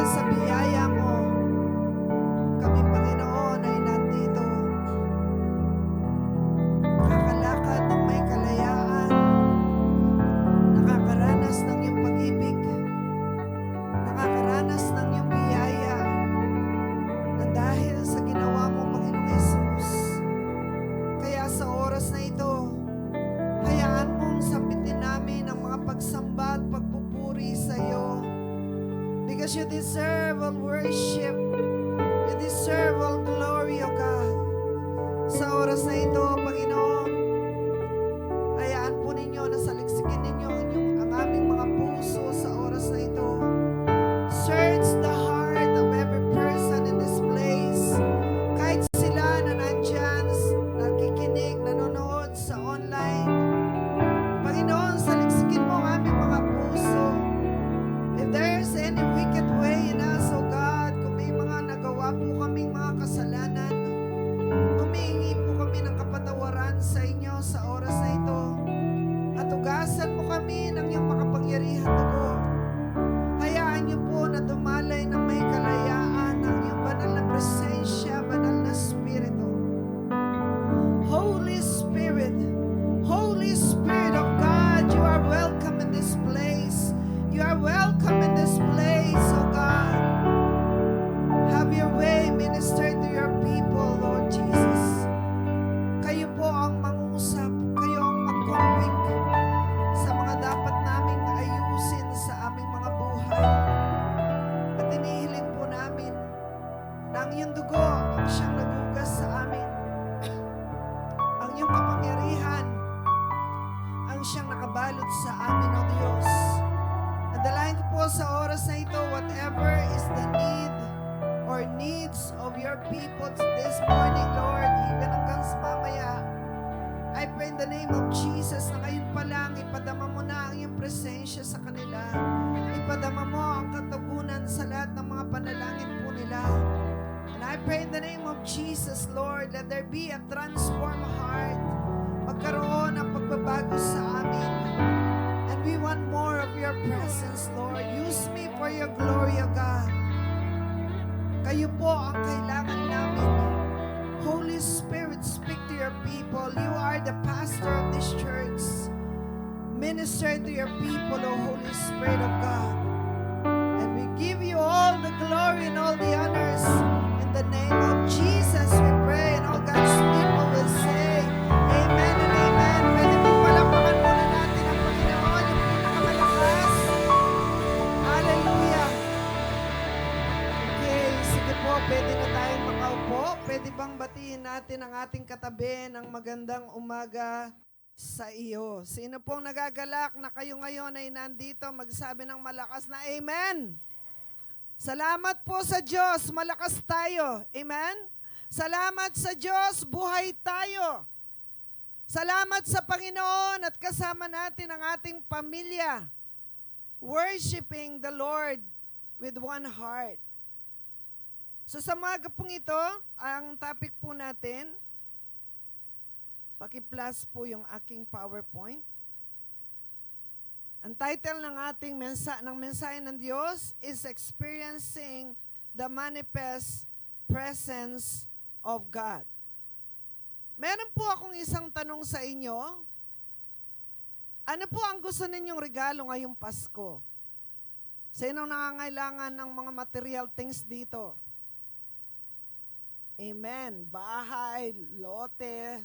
sa biyaya mo, kami, Panginoon, ay nandito. Nakakalakad ng may kalayaan, nakakaranas ng iyong pag-ibig, nakakaranas ng iyong biyaya, na dahil sa ginawa mo, Panginoong Yesus. Kaya sa oras na ito, hayaan mong sambitin namin ang mga pagsamba at pagpupuri sa iyo. Because you deserve all worship. You deserve all glory, O God. Sa oras na ito, Panginoon, hayaan po ninyo na saliksikin ninyo ang aming mga puso sa oras na ito. Search the heart of every person in this place. Kahit sila na nandyan, nakikinig, nanonood sa online. Panginoon, saliksikin mo ang aming mga puso. If there's any wicked way in us, O God, kung may mga nagawa po kaming mga kasalanan, humihingi po kami ng kapatawaran sa inyo sa oras na ito. At ugasan mo kami ng iyong makapangyarihan dugo. Hayaan niyo po na dumalay ng may kalayaan ng iyong banal na presensya, banal na Espiritu. Holy Spirit, Holy Spirit of God, you are welcome in this place. You are welcome in this place, O God. Have your way, minister to your people, Lord Jesus. Kayo po ang mangusap, kayo ang mag-convict sa mga dapat naming ayusin sa aming mga buhay. At inihiling po namin na ang iyong dugo ang siyang nagugas sa amin. Ang iyong kapangyarihan ang siyang nakabalot sa amin, O Diyos. Nadalain ko po sa oras na ito, whatever is the need or needs of your people this morning, Lord, even hanggang sa mamaya, I pray in the name of Jesus na ngayon pa lang, ipadama mo na ang iyong presensya sa kanila. Ipadama mo ang katugunan sa lahat ng mga panalangin po nila. And I pray in the name of Jesus, Lord, let there be a transformed heart. Magkaroon ng pagbabago sa amin. And we want more of your presence, Lord. Use me for your glory, O God. Kayo po ang kailangan namin. Holy Spirit, speak to your people. You are the pastor of this church. Minister to your people, O Holy Spirit of God. And we give you all the glory and all the honors. In the name of Jesus, we pray. And all God's people will say, Amen and Amen. Pwede po palakpakan muna natin ang Panginoon, yung pinakamalakas. Hallelujah. Okay, sige po, pwede na tayong makaupo. Pwede bang batiin natin ang ating katabi ng magandang umaga sa iyo? Sino pong nagagalak na kayo ngayon ay nandito, magsabi ng malakas na Amen? Salamat po sa Diyos, malakas tayo. Amen? Salamat sa Diyos, buhay tayo. Salamat sa Panginoon at kasama natin ang ating pamilya, worshiping the Lord with one heart. So sa mga pong ito, ang topic po natin, paki-plus po yung aking PowerPoint. Ang title ng ating mensahe ng Diyos is Experiencing the Manifest Presence of God. Meron po akong isang tanong sa inyo. Ano po ang gusto ninyong regalo ngayong Pasko? Sino nangangailangan ng mga material things dito? Amen. Bahay, lote.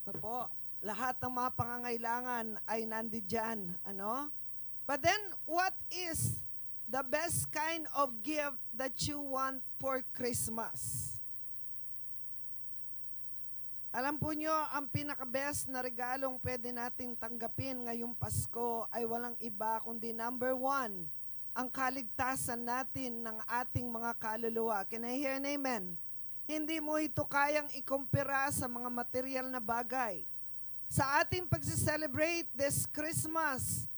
Ano po? Lahat ng mga pangangailangan ay nandiyan. Ano? But then, what is the best kind of gift that you want for Christmas? Alam po nyo, ang pinaka-best na regalong pwede nating tanggapin ngayong Pasko ay walang iba kundi number 1, ang kaligtasan natin ng ating mga kaluluwa. Can I hear an amen? Hindi mo ito kayang ikumpira sa mga material na bagay. Sa ating pagsi-celebrate this Christmas,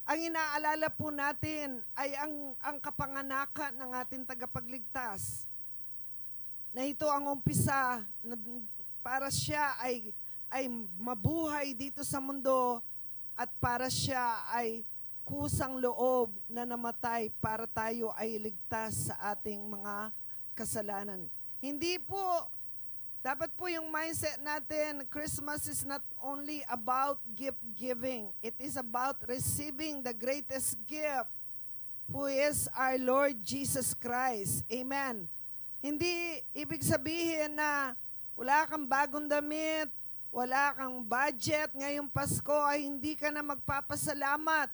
ang inaalala po natin ay ang kapanganakan ng ating tagapagligtas. Na ito ang umpisa na para siya ay mabuhay dito sa mundo at para siya ay kusang loob na namatay para tayo ay ligtas sa ating mga kasalanan. Hindi po, dapat po yung mindset natin, Christmas is not only about gift giving. It is about receiving the greatest gift, who is our Lord Jesus Christ. Amen. Hindi ibig sabihin na wala kang bagong damit, wala kang budget ngayong Pasko ay hindi ka na magpapasalamat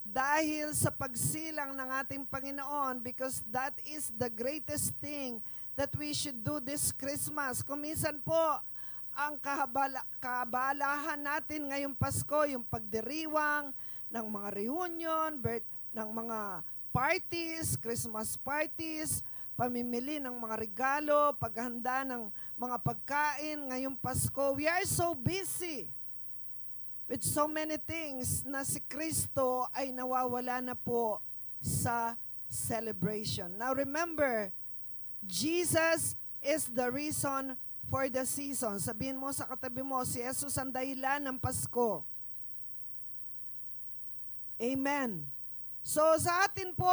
dahil sa pagsilang ng ating Panginoon, because that is the greatest thing that we should do this Christmas. Kung minsan po, ang kaabalahan natin ngayong Pasko, yung pagdiriwang ng mga reunion, ng mga parties, Christmas parties, pamimili ng mga regalo, paghanda ng mga pagkain ngayong Pasko. We are so busy with so many things na si Kristo ay nawawala na po sa celebration. Now remember, Jesus is the reason for the season. Sabihin mo sa katabi mo, si Jesus ang dahilan ng Pasko. Amen. So sa atin po,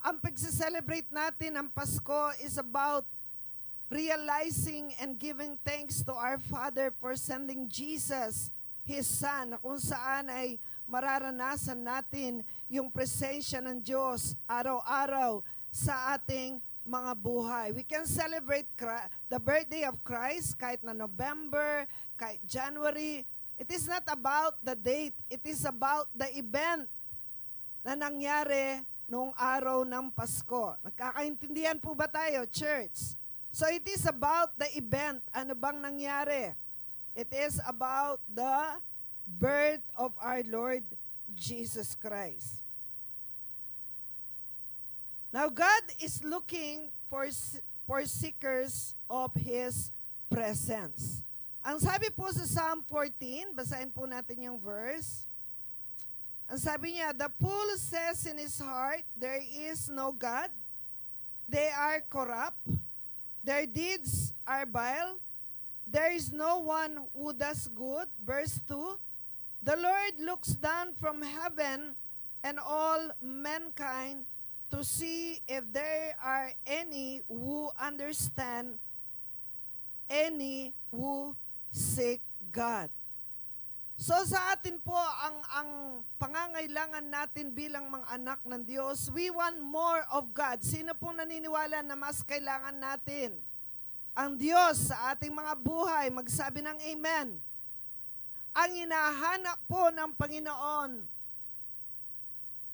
ang pagse-celebrate natin ng Pasko is about realizing and giving thanks to our Father for sending Jesus, His Son, na kung saan ay mararanasan natin yung presensya ng Diyos araw-araw sa ating mga buhay. We can celebrate the birthday of Christ kahit na November, kahit January. It is not about the date. It is about the event na nangyari noong araw ng Pasko. Nagkakaintindihan po ba tayo, church? So it is about the event. Ano bang nangyari? It is about the birth of our Lord Jesus Christ. Now God is looking for seekers of His presence. Ang sabi po sa Psalm 14, basahin po natin yung verse. Ang sabi niya, the fool says in his heart, there is no God. They are corrupt. Their deeds are vile. There is no one who does good. Verse 2, the Lord looks down from heaven and all mankind to see if there are any who understand, any who seek God. So sa atin po, ang pangangailangan natin bilang mga anak ng Diyos, we want more of God. Sino pong naniniwala na mas kailangan natin ang Diyos sa ating mga buhay? Magsabi ng amen. Ang hinahanap po ng Panginoon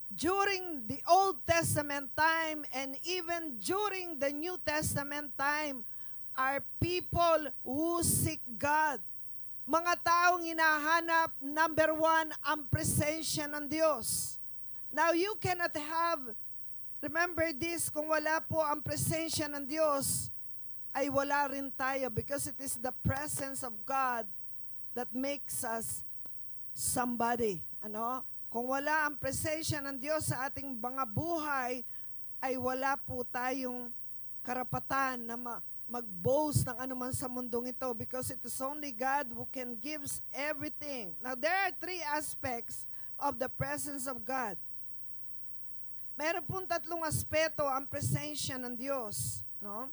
during the Old Testament time and even during the New Testament time are people who seek God. Mga taong hinahanap, number one, ang presensya ng Diyos. Now, you cannot have, remember this, kung wala po ang presensya ng Diyos, ay wala rin tayo, because it is the presence of God that makes us somebody. Ano? Kung wala ang presensya ng Diyos sa ating mga buhay, ay wala po tayong karapatan na mag-boast ng anuman sa mundong ito, because it is only God who can give everything. Now, there are three aspects of the presence of God. Meron pong tatlong aspeto ang presensya ng Diyos. No?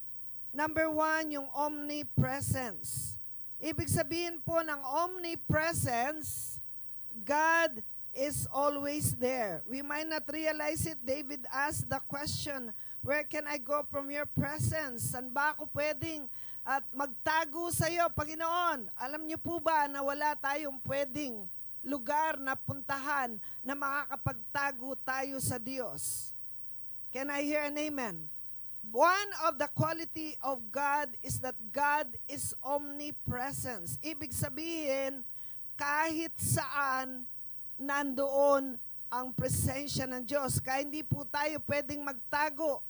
Number one, yung omnipresence. Ibig sabihin po ng omnipresence, God is always there. We might not realize it. David asked the question, where can I go from your presence? Saan ba ako pwedeng at magtago sa iyo, Panginoon? Alam niyo po ba na wala tayong pwedeng lugar na puntahan na makakapagtago tayo sa Diyos? Can I hear an amen? One of the quality of God is that God is omnipresence. Ibig sabihin, kahit saan, nandoon ang presensya ng Diyos. Kaya hindi po tayo pwedeng magtago.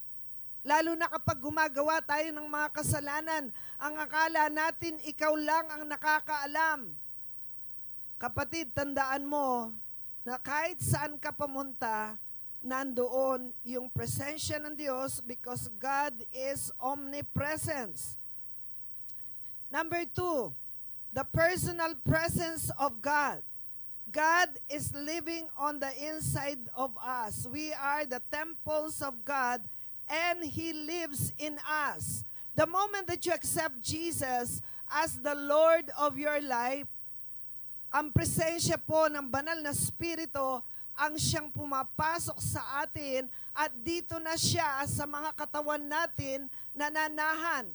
Lalo na kapag gumagawa tayo ng mga kasalanan, ang akala natin ikaw lang ang nakakaalam. Kapatid, tandaan mo na kahit saan ka pamunta, nandoon yung presensya ng Diyos, because God is omnipresence. Number two, the personal presence of God. God is living on the inside of us. We are the temples of God, and He lives in us. The moment that you accept Jesus as the Lord of your life, ang presensya po ng banal na Espiritu ang siyang pumapasok sa atin at dito na siya sa mga katawan natin nananahan.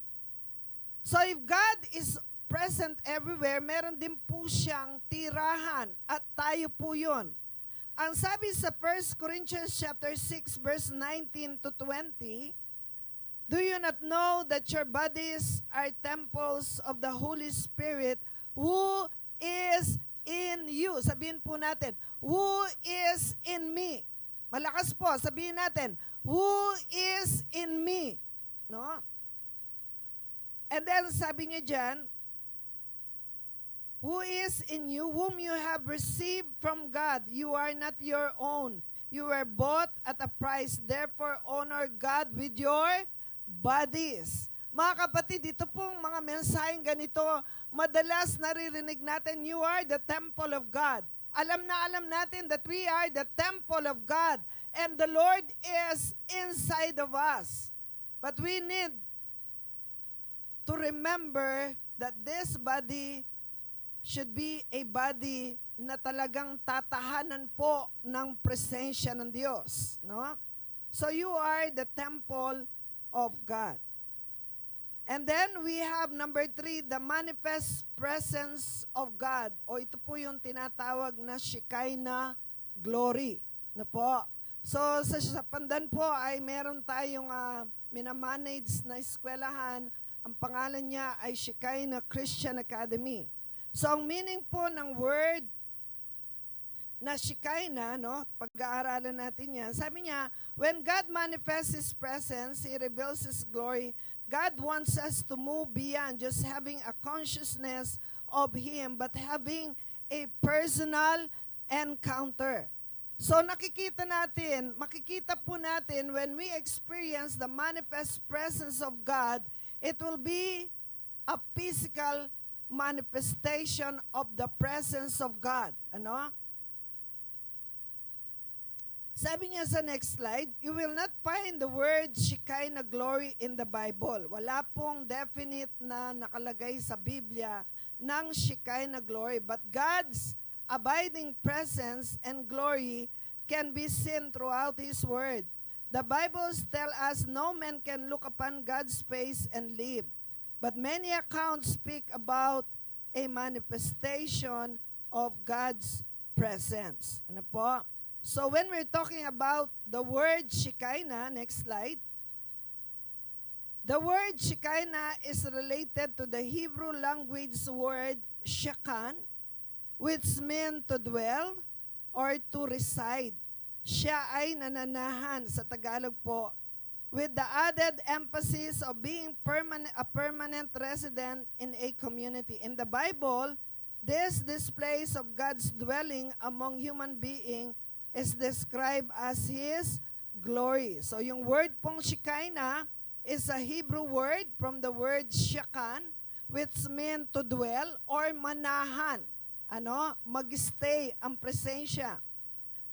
So if God is present everywhere, meron din po siyang tirahan at tayo po yun. Ang sabi sa 1 Corinthians chapter 6 verse 19 to 20, do you not know that your bodies are temples of the Holy Spirit who is in you? Sabihin po natin, who is in me? Malakas po, sabihin natin, who is in me? No? And then sabi niya dyan, who is in you, whom you have received from God. You are not your own. You were bought at a price. Therefore, honor God with your bodies. Mga kapatid, ito pong mga mensaheng ganito, madalas naririnig natin, you are the temple of God. Alam na alam natin that we are the temple of God. And the Lord is inside of us. But we need to remember that this body should be a body na talagang tatahanan po ng presensya ng Diyos, no? So you are the temple of God. And then we have number 3, the manifest presence of God. O ito po yung tinatawag na Shekinah glory, na po. So sa Pandan po ay meron tayong minamanage na eskwelahan. Ang pangalan niya ay Shekinah Christian Academy. So, ang meaning po ng word na Shekinah, no, pag-aaralan natin yan, sabi niya, when God manifests His presence, He reveals His glory, God wants us to move beyond just having a consciousness of Him, but having a personal encounter. So, makikita po natin, when we experience the manifest presence of God, it will be a physical manifestation of the presence of God. Ano? Sabi niya sa next slide, you will not find the word Shekinah glory in the Bible. Wala pong definite na nakalagay sa Biblia ng Shekinah glory, but God's abiding presence and glory can be seen throughout His word. The Bible tells us no man can look upon God's face and live. But many accounts speak about a manifestation of God's presence. Ano po? So when we're talking about the word Shekinah, next slide, the word Shekinah is related to the Hebrew language word Shekan, which means to dwell or to reside. Siya ay nananahan sa Tagalog po, with the added emphasis of being a permanent resident in a community. In the Bible, this displays of God's dwelling among human beings is described as His glory. So yung word pong Shekinah is a Hebrew word from the word Shekan, which means to dwell or manahan. Ano? Mag-stay ang presensya.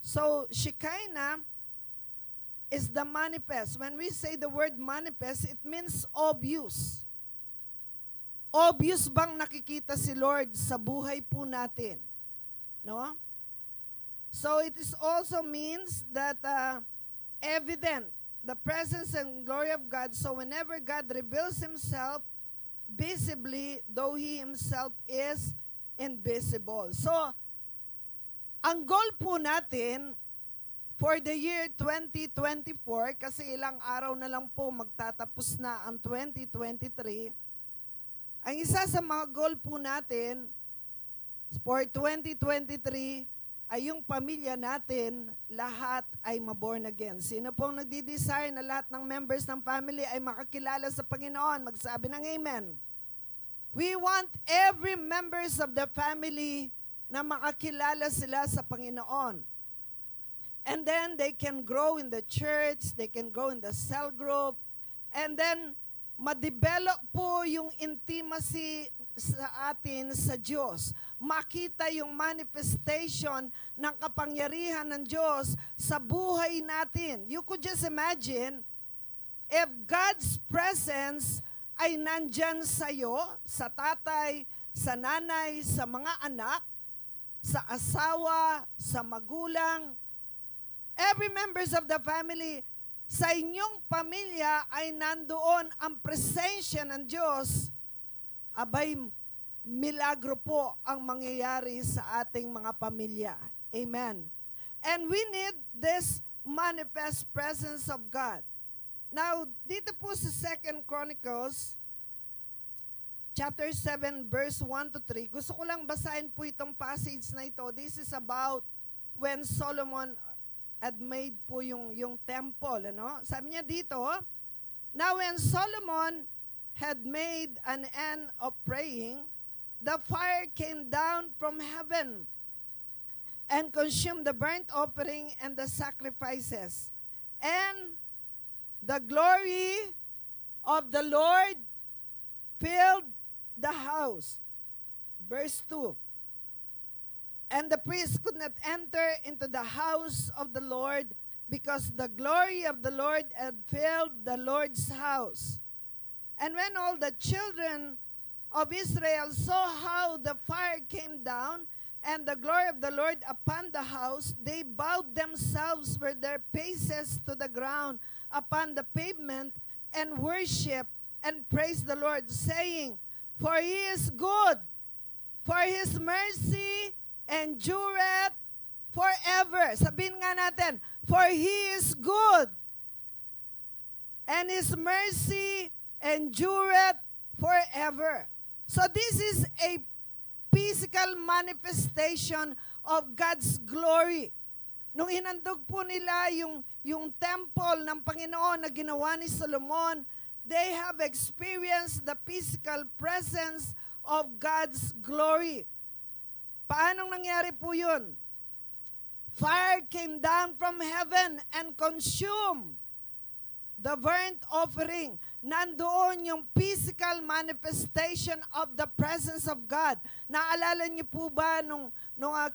So Shekinah is the manifest. When we say the word manifest, it means obvious. Obvious bang nakikita si Lord sa buhay po natin? No? So it is also means that evident, the presence and glory of God. So whenever God reveals Himself visibly, though He Himself is invisible. So, ang goal po natin for the year 2024, kasi ilang araw na lang po magtatapos na ang 2023, ang isa sa mga goal po natin for 2023 ay yung pamilya natin, lahat ay maborn again. Sino pong nagdi-desire na lahat ng members ng family ay makakilala sa Panginoon? Magsabi ng amen. We want every members of the family na makakilala sila sa Panginoon. And then they can grow in the church, they can grow in the cell group, and then ma-develop po yung intimacy sa atin sa Diyos. Makita yung manifestation ng kapangyarihan ng Diyos sa buhay natin. You could just imagine if God's presence ay nandyan sa iyo, sa tatay, sa nanay, sa mga anak, sa asawa, sa magulang, every members of the family, sa inyong pamilya ay nandoon ang presensya ng Diyos, abay, milagro po ang mangyayari sa ating mga pamilya. Amen. And we need this manifest presence of God. Now, dito po sa 2 Chronicles, chapter 7, verse 1 to 3, gusto ko lang basahin po itong passage na ito. This is about when Solomon had made po yung temple, ano? Sabi niya dito, now when Solomon had made an end of praying, the fire came down from heaven and consumed the burnt offering and the sacrifices. And the glory of the Lord filled the house. Verse 2. And the priest could not enter into the house of the Lord because the glory of the Lord had filled the Lord's house. And when all the children of Israel saw how the fire came down and the glory of the Lord upon the house, they bowed themselves with their faces to the ground upon the pavement and worshiped and praised the Lord, saying, For He is good, for His mercy endureth forever. Sabihin nga natin, for He is good, and His mercy endureth forever. So this is a physical manifestation of God's glory. Nung hinandog po nila yung temple ng Panginoon na ginawa ni Solomon, they have experienced the physical presence of God's glory. Paanong nangyari po yun? Fire came down from heaven and consumed the burnt offering. Nandoon yung physical manifestation of the presence of God. Naalala niyo po ba nung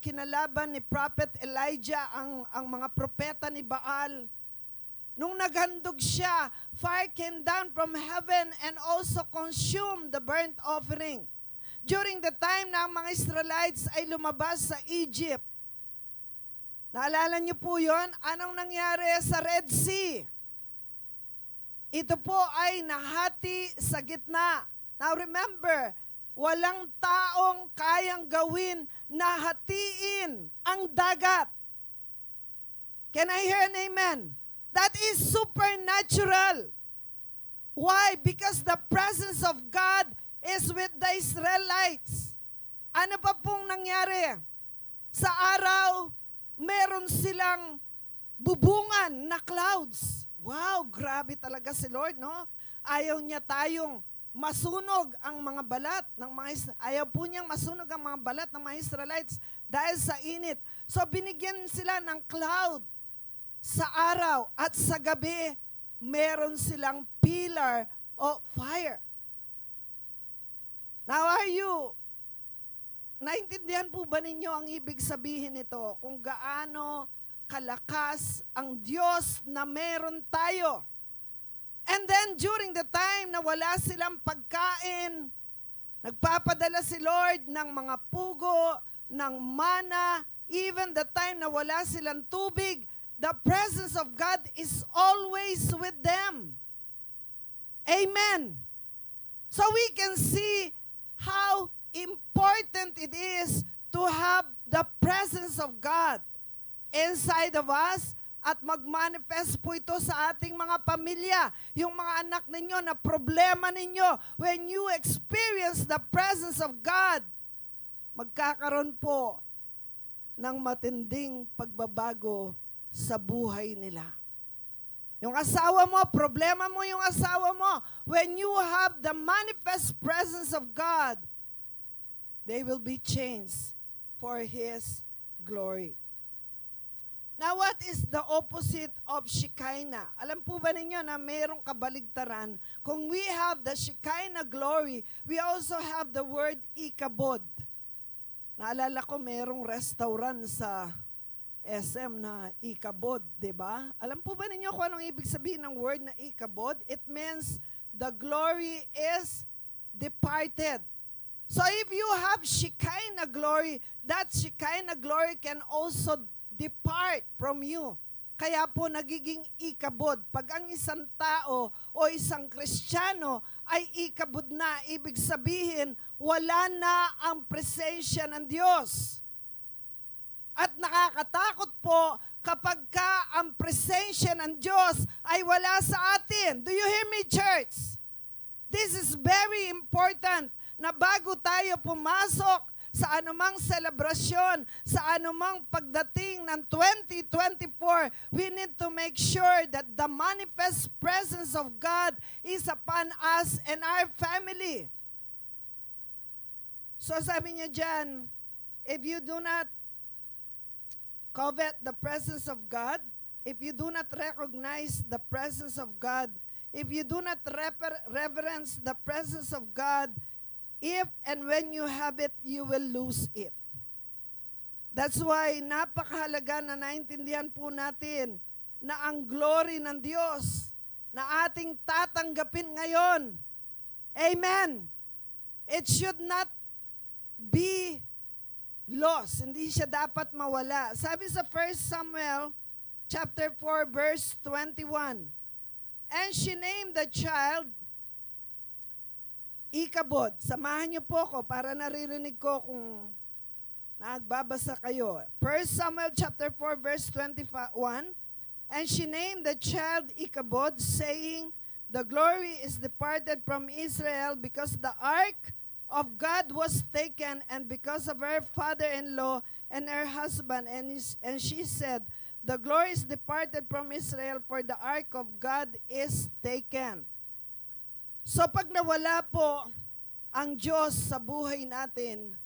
kinalaban ni Prophet Elijah ang mga propeta ni Baal? Nung naghandog siya, fire came down from heaven and also consumed the burnt offering. During the time na ang mga Israelites ay lumabas sa Egypt, naalala niyo po yun? Anong nangyari sa Red Sea? Ito po ay nahati sa gitna. Now remember, walang taong kayang gawin na hatiin ang dagat. Can I hear an amen? That is supernatural. Why? Because the presence of God is with the Israelites. Ano pa pong nangyari? Sa araw, meron silang bubungan na clouds. Wow, grabe talaga si Lord, no? Ayaw niya tayong masunog ang mga balat ng mga ayaw po niyang masunog ang mga balat ng mga Israelites dahil sa init. So binigyan sila ng cloud sa araw at sa gabi meron silang pillar of fire. Now naintindihan po ba ninyo ang ibig sabihin nito? Kung gaano kalakas ang Diyos na meron tayo. And then during the time na wala silang pagkain, nagpapadala si Lord ng mga pugo, ng mana, even the time na wala silang tubig, the presence of God is always with them. Amen. So we can see how important it is to have the presence of God inside of us at mag-manifest po ito sa ating mga pamilya. Yung mga anak ninyo na problema ninyo, when you experience the presence of God, magkakaroon po ng matinding pagbabago sa buhay nila. Yung asawa mo, problema mo yung asawa mo. When you have the manifest presence of God, they will be changed for His glory. Now, what is the opposite of Shekinah? Alam po ba ninyo na mayroong kabaligtaran? Kung we have the Shekinah glory, we also have the word Ikabod. Naalala ko mayroong restaurant sa SM na Ikabod, di ba? Alam po ba ninyo kung anong ibig sabihin ng word na Ikabod? It means the glory is departed. So if you have Shekinah glory, that Shekinah glory can also depart from you. Kaya po nagiging ikabod. Pag ang isang tao o isang Kristiyano ay ikabod na, ibig sabihin, wala na ang presensya ng Diyos. At nakakatakot po kapag ka ang presensya ng Diyos ay wala sa atin. Do you hear me, church? This is very important na bago tayo pumasok sa anumang selebrasyon, sa anumang pagdating ng 2024, we need to make sure that the manifest presence of God is upon us and our family. So sabi niya dyan, if you do not covet the presence of God, if you do not recognize the presence of God, if you do not reverence the presence of God, if and when you have it, you will lose it. That's why napakahalaga na naintindihan po natin na ang glory ng Diyos na ating tatanggapin ngayon. Amen. It should not be lost. Hindi siya dapat mawala. Sabi sa 1 Samuel chapter 4 verse 21, and she named the child Ikabod. Samahan niyo po ako para naririnig ko kung nagbabasa kayo. 1 Samuel chapter 4 verse 21, and she named the child Ikabod, saying, the glory is departed from Israel because the ark of God was taken, and because of her father-in-law and her husband. And she said, the glory is departed from Israel, for the ark of God is taken. So pag nawala po ang Diyos sa buhay natin,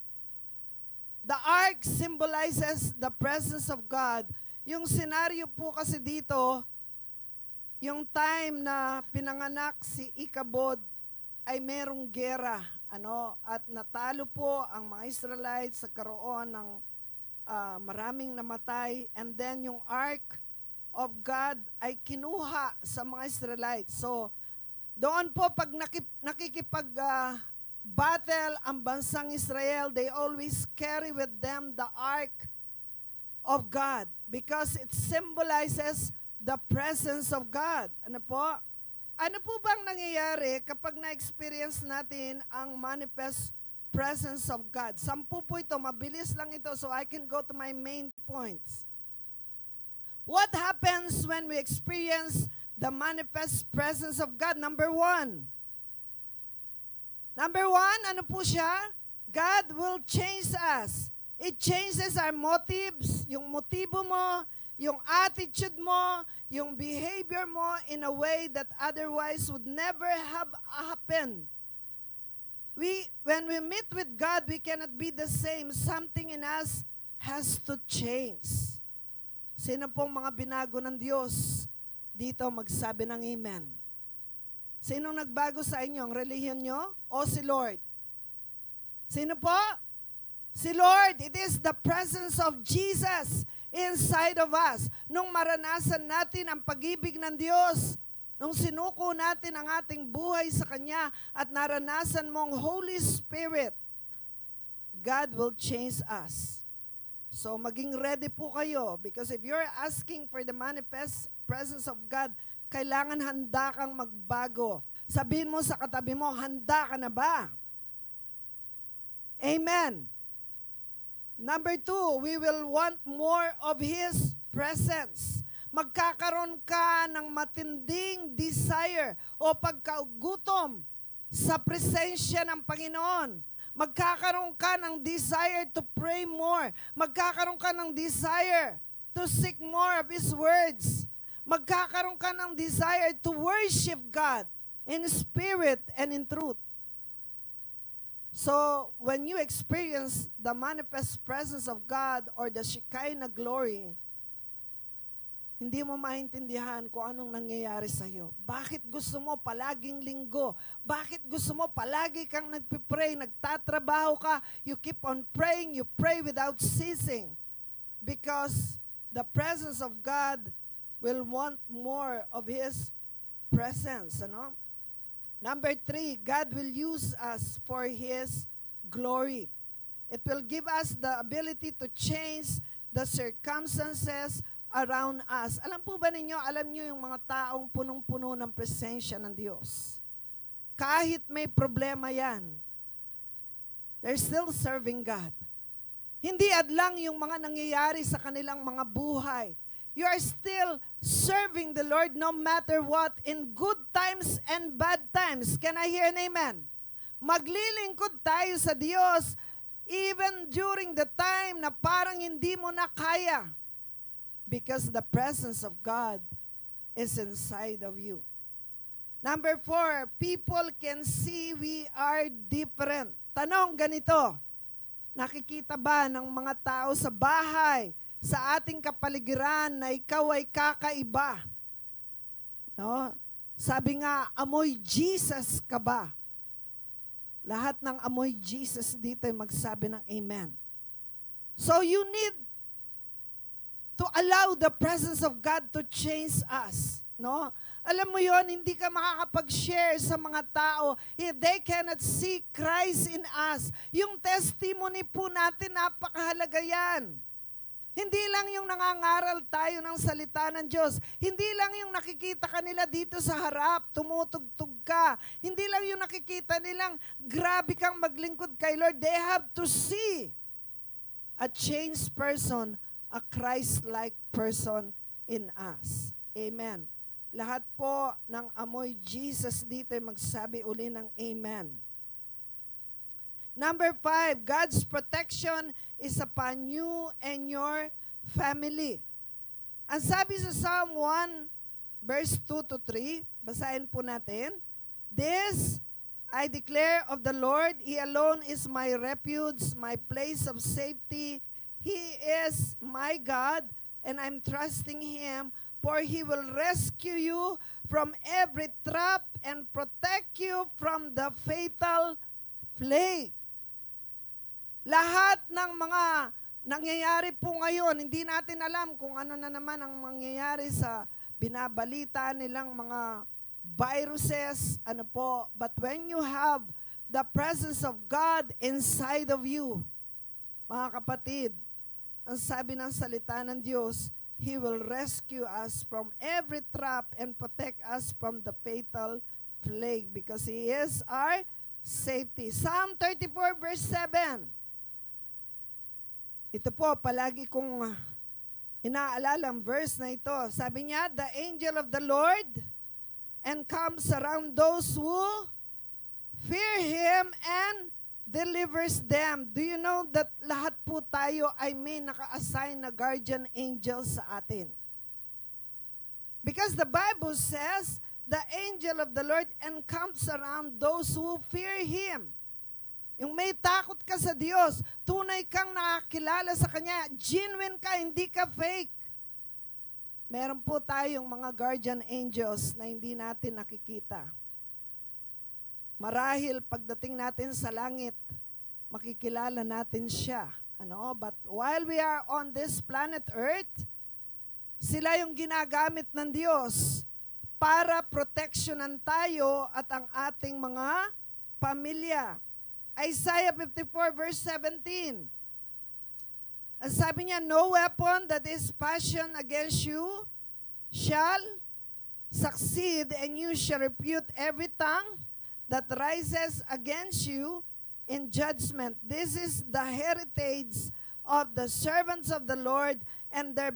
the ark symbolizes the presence of God. Yung senaryo po kasi dito, yung time na pinanganak si Ikabod ay merong gera, at natalo po ang mga Israelites sa karoon ng maraming namatay, and then yung ark of God ay kinuha sa mga Israelites. So doon po pag nakikipag-battle ang bansang Israel, they always carry with them the ark of God because it symbolizes the presence of God. Ano po? Ano po bang nangyayari kapag na-experience natin ang manifest presence of God? 10 po ito, mabilis lang ito so I can go to my main points. What happens when we experience the manifest presence of God? Number one, ano po siya? God will change us. It changes our motives, yung motibo mo, yung attitude mo, yung behavior mo in a way that otherwise would never have happened. When we meet with God, we cannot be the same. Something in us has to change. Sino pong mga binago ng Diyos? Dito magsabi ng amen. Sinong nagbago sa inyo? Ang relihiyon nyo o si Lord? Sino po? Si Lord. It is the presence of Jesus inside of us. Nung maranasan natin ang pag-ibig ng Diyos, nung sinuko natin ang ating buhay sa Kanya at naranasan mong Holy Spirit, God will change us. So maging ready po kayo because if you're asking for the manifest presence of God, kailangan handa kang magbago. Sabihin mo sa katabi mo, handa ka na ba? Amen. Number 2, we will want more of His presence. Magkakaroon ka ng matinding desire o pagkagutom sa presensya ng Panginoon. Magkakaroon ka ng desire to pray more. Magkakaroon ka ng desire to seek more of His words. Magkakaroon ka ng desire to worship God in spirit and in truth. So, when you experience the manifest presence of God or the Shekinah glory, hindi mo maintindihan kung anong nangyayari sa'yo. Bakit gusto mo palaging linggo? Bakit gusto mo palagi kang nagpipray, nagtatrabaho ka? You keep on praying, you pray without ceasing. Because the presence of God will want more of His presence. Ano? Number 3, God will use us for His glory. It will give us the ability to change the circumstances around us. Alam po ba ninyo, alam nyo yung mga taong punong-puno ng presensya ng Diyos. Kahit may problema yan, they're still serving God. Hindi adlang yung mga nangyayari sa kanilang mga buhay. You are still serving the Lord no matter what, in good times and bad times. Can I hear an amen? Maglilingkod tayo sa Diyos even during the time na parang hindi mo na kaya. Because the presence of God is inside of you. Number 4, people can see we are different. Tanong ganito, nakikita ba ng mga tao sa bahay, sa ating kapaligiran na ikaw ay kakaiba? No? Sabi nga, amoy Jesus ka ba? Lahat ng amoy Jesus dito ay magsabi ng amen. So you need to allow the presence of God to change us. No? Alam mo yon, hindi ka makakapag-share sa mga tao if they cannot see Christ in us. Yung testimony po natin, napakahalaga yan. Hindi lang yung nangangaral tayo ng salita ng Diyos. Hindi lang yung nakikita kanila dito sa harap, tumutugtog ka. Hindi lang yung nakikita nilang grabe kang maglingkod kay Lord. They have to see a changed person, a Christ-like person in us. Amen. Lahat po ng amoy Jesus dito ay magsabi uli ng amen. Number 5, God's protection is upon you and your family. Ang sabi sa Psalm 1, verse 2 to 3, basahin po natin. This I declare of the Lord, He alone is my refuge, my place of safety. He is my God, and I'm trusting Him, for He will rescue you from every trap and protect you from the fatal plague. Lahat ng mga nangyayari po ngayon, hindi natin alam kung ano na naman ang mangyayari sa binabalita nilang mga viruses, ano po. But when you have the presence of God inside of you, mga kapatid, ang sabi ng salita ng Diyos, He will rescue us from every trap and protect us from the fatal plague because He is our safety. Psalm 34 verse 7. Ito po, palagi kong inaalala ang verse na ito. Sabi niya, the angel of the Lord encamps around those who fear Him and delivers them. Do you know that lahat po tayo ay may naka-assign na guardian angel sa atin? Because the Bible says, the angel of the Lord encamps around those who fear Him. Yung may takot ka sa Diyos, tunay kang nakakilala sa Kanya, genuine ka, hindi ka fake. Meron po tayong mga guardian angels na hindi natin nakikita. Marahil pagdating natin sa langit, makikilala natin siya. Ano? But while we are on this planet Earth, sila yung ginagamit ng Diyos para proteksyonan tayo at ang ating mga pamilya. Isaiah 54 verse 17. Ang sabi niya, no weapon that is fashioned against you shall succeed, and you shall refute every tongue that rises against you in judgment. This is the heritage of the servants of the Lord, and their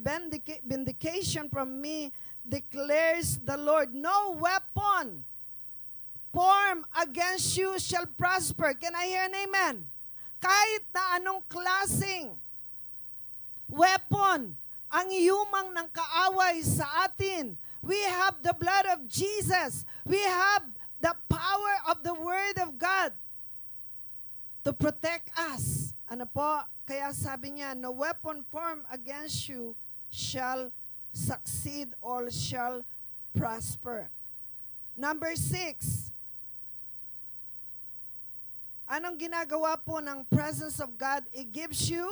vindication from me, declares the Lord. No weapon formed against you shall prosper. Can I hear an amen? Kahit na anong klaseng weapon ang iumang ng kaaway sa atin, we have the blood of Jesus. We have the power of the Word of God to protect us. Ano po? Kaya sabi niya, no weapon formed against you shall succeed or shall prosper. Number 6, anong ginagawa po ng presence of God? It gives you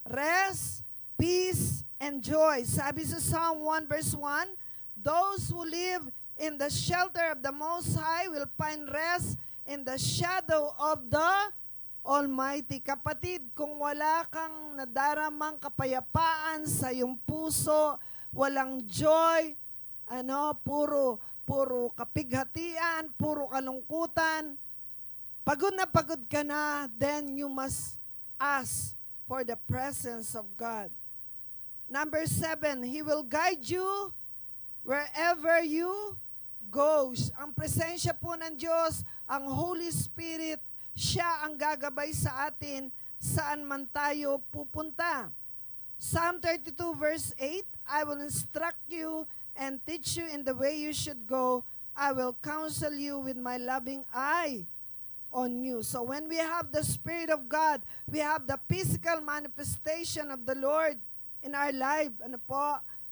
rest, peace, and joy. Sabi sa Psalm 1 verse 1, those who live in the shelter of the Most High will find rest in the shadow of the Almighty. Kapatid, kung wala kang nadaramang kapayapaan sa iyong puso, walang joy, puro kapighatian, puro kalungkutan, pagod ka na, then you must ask for the presence of God. Number 7, He will guide you wherever you go. Ang presensya po ng Diyos, ang Holy Spirit, siya ang gagabay sa atin saan man tayo pupunta. Psalm 32 verse 8, I will instruct you and teach you in the way you should go. I will counsel you with my loving eye on you. So when we have the Spirit of God, we have the physical manifestation of the Lord in our life.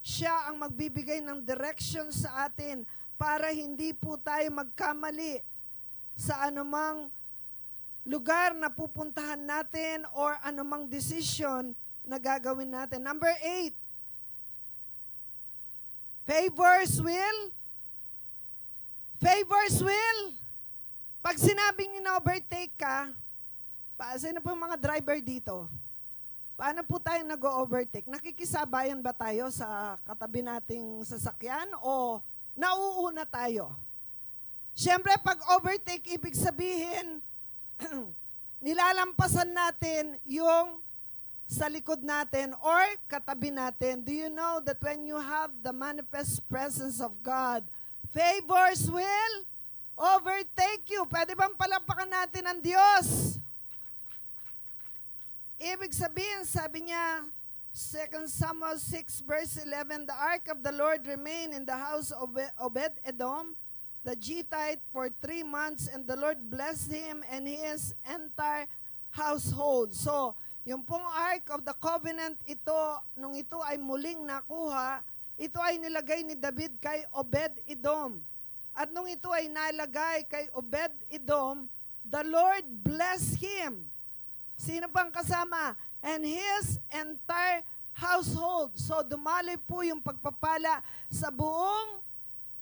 Siya ang magbibigay ng direction sa atin para hindi po tayo magkamali sa anumang lugar na pupuntahan natin or anumang decision na gagawin natin. Number 8, favors will. Pag sinabing in-overtake ka, sino po yung mga driver dito? Paano po tayo nag-overtake? Nakikisabayan ba tayo sa katabi nating sasakyan o nauuna tayo? Siyempre, pag overtake, ibig sabihin, nilalampasan natin yung sa likod natin or katabi natin. Do you know that when you have the manifest presence of God, favors will overtake you? Pwede bang palapakan natin ang Diyos? Ibig sabihin, sabi niya, 2 Samuel 6 verse 11, the ark of the Lord remained in the house of Obed-Edom, the Gittite, for 3 months, and the Lord blessed him and his entire household. So, yung pong Ark of the Covenant, nung ito ay muling nakuha, ito ay nilagay ni David kay Obed-Edom. At nung ito ay nalagay kay Obed-Edom, the Lord blessed him. Sino pang kasama? And his entire household. So, dumaloy po yung pagpapala sa buong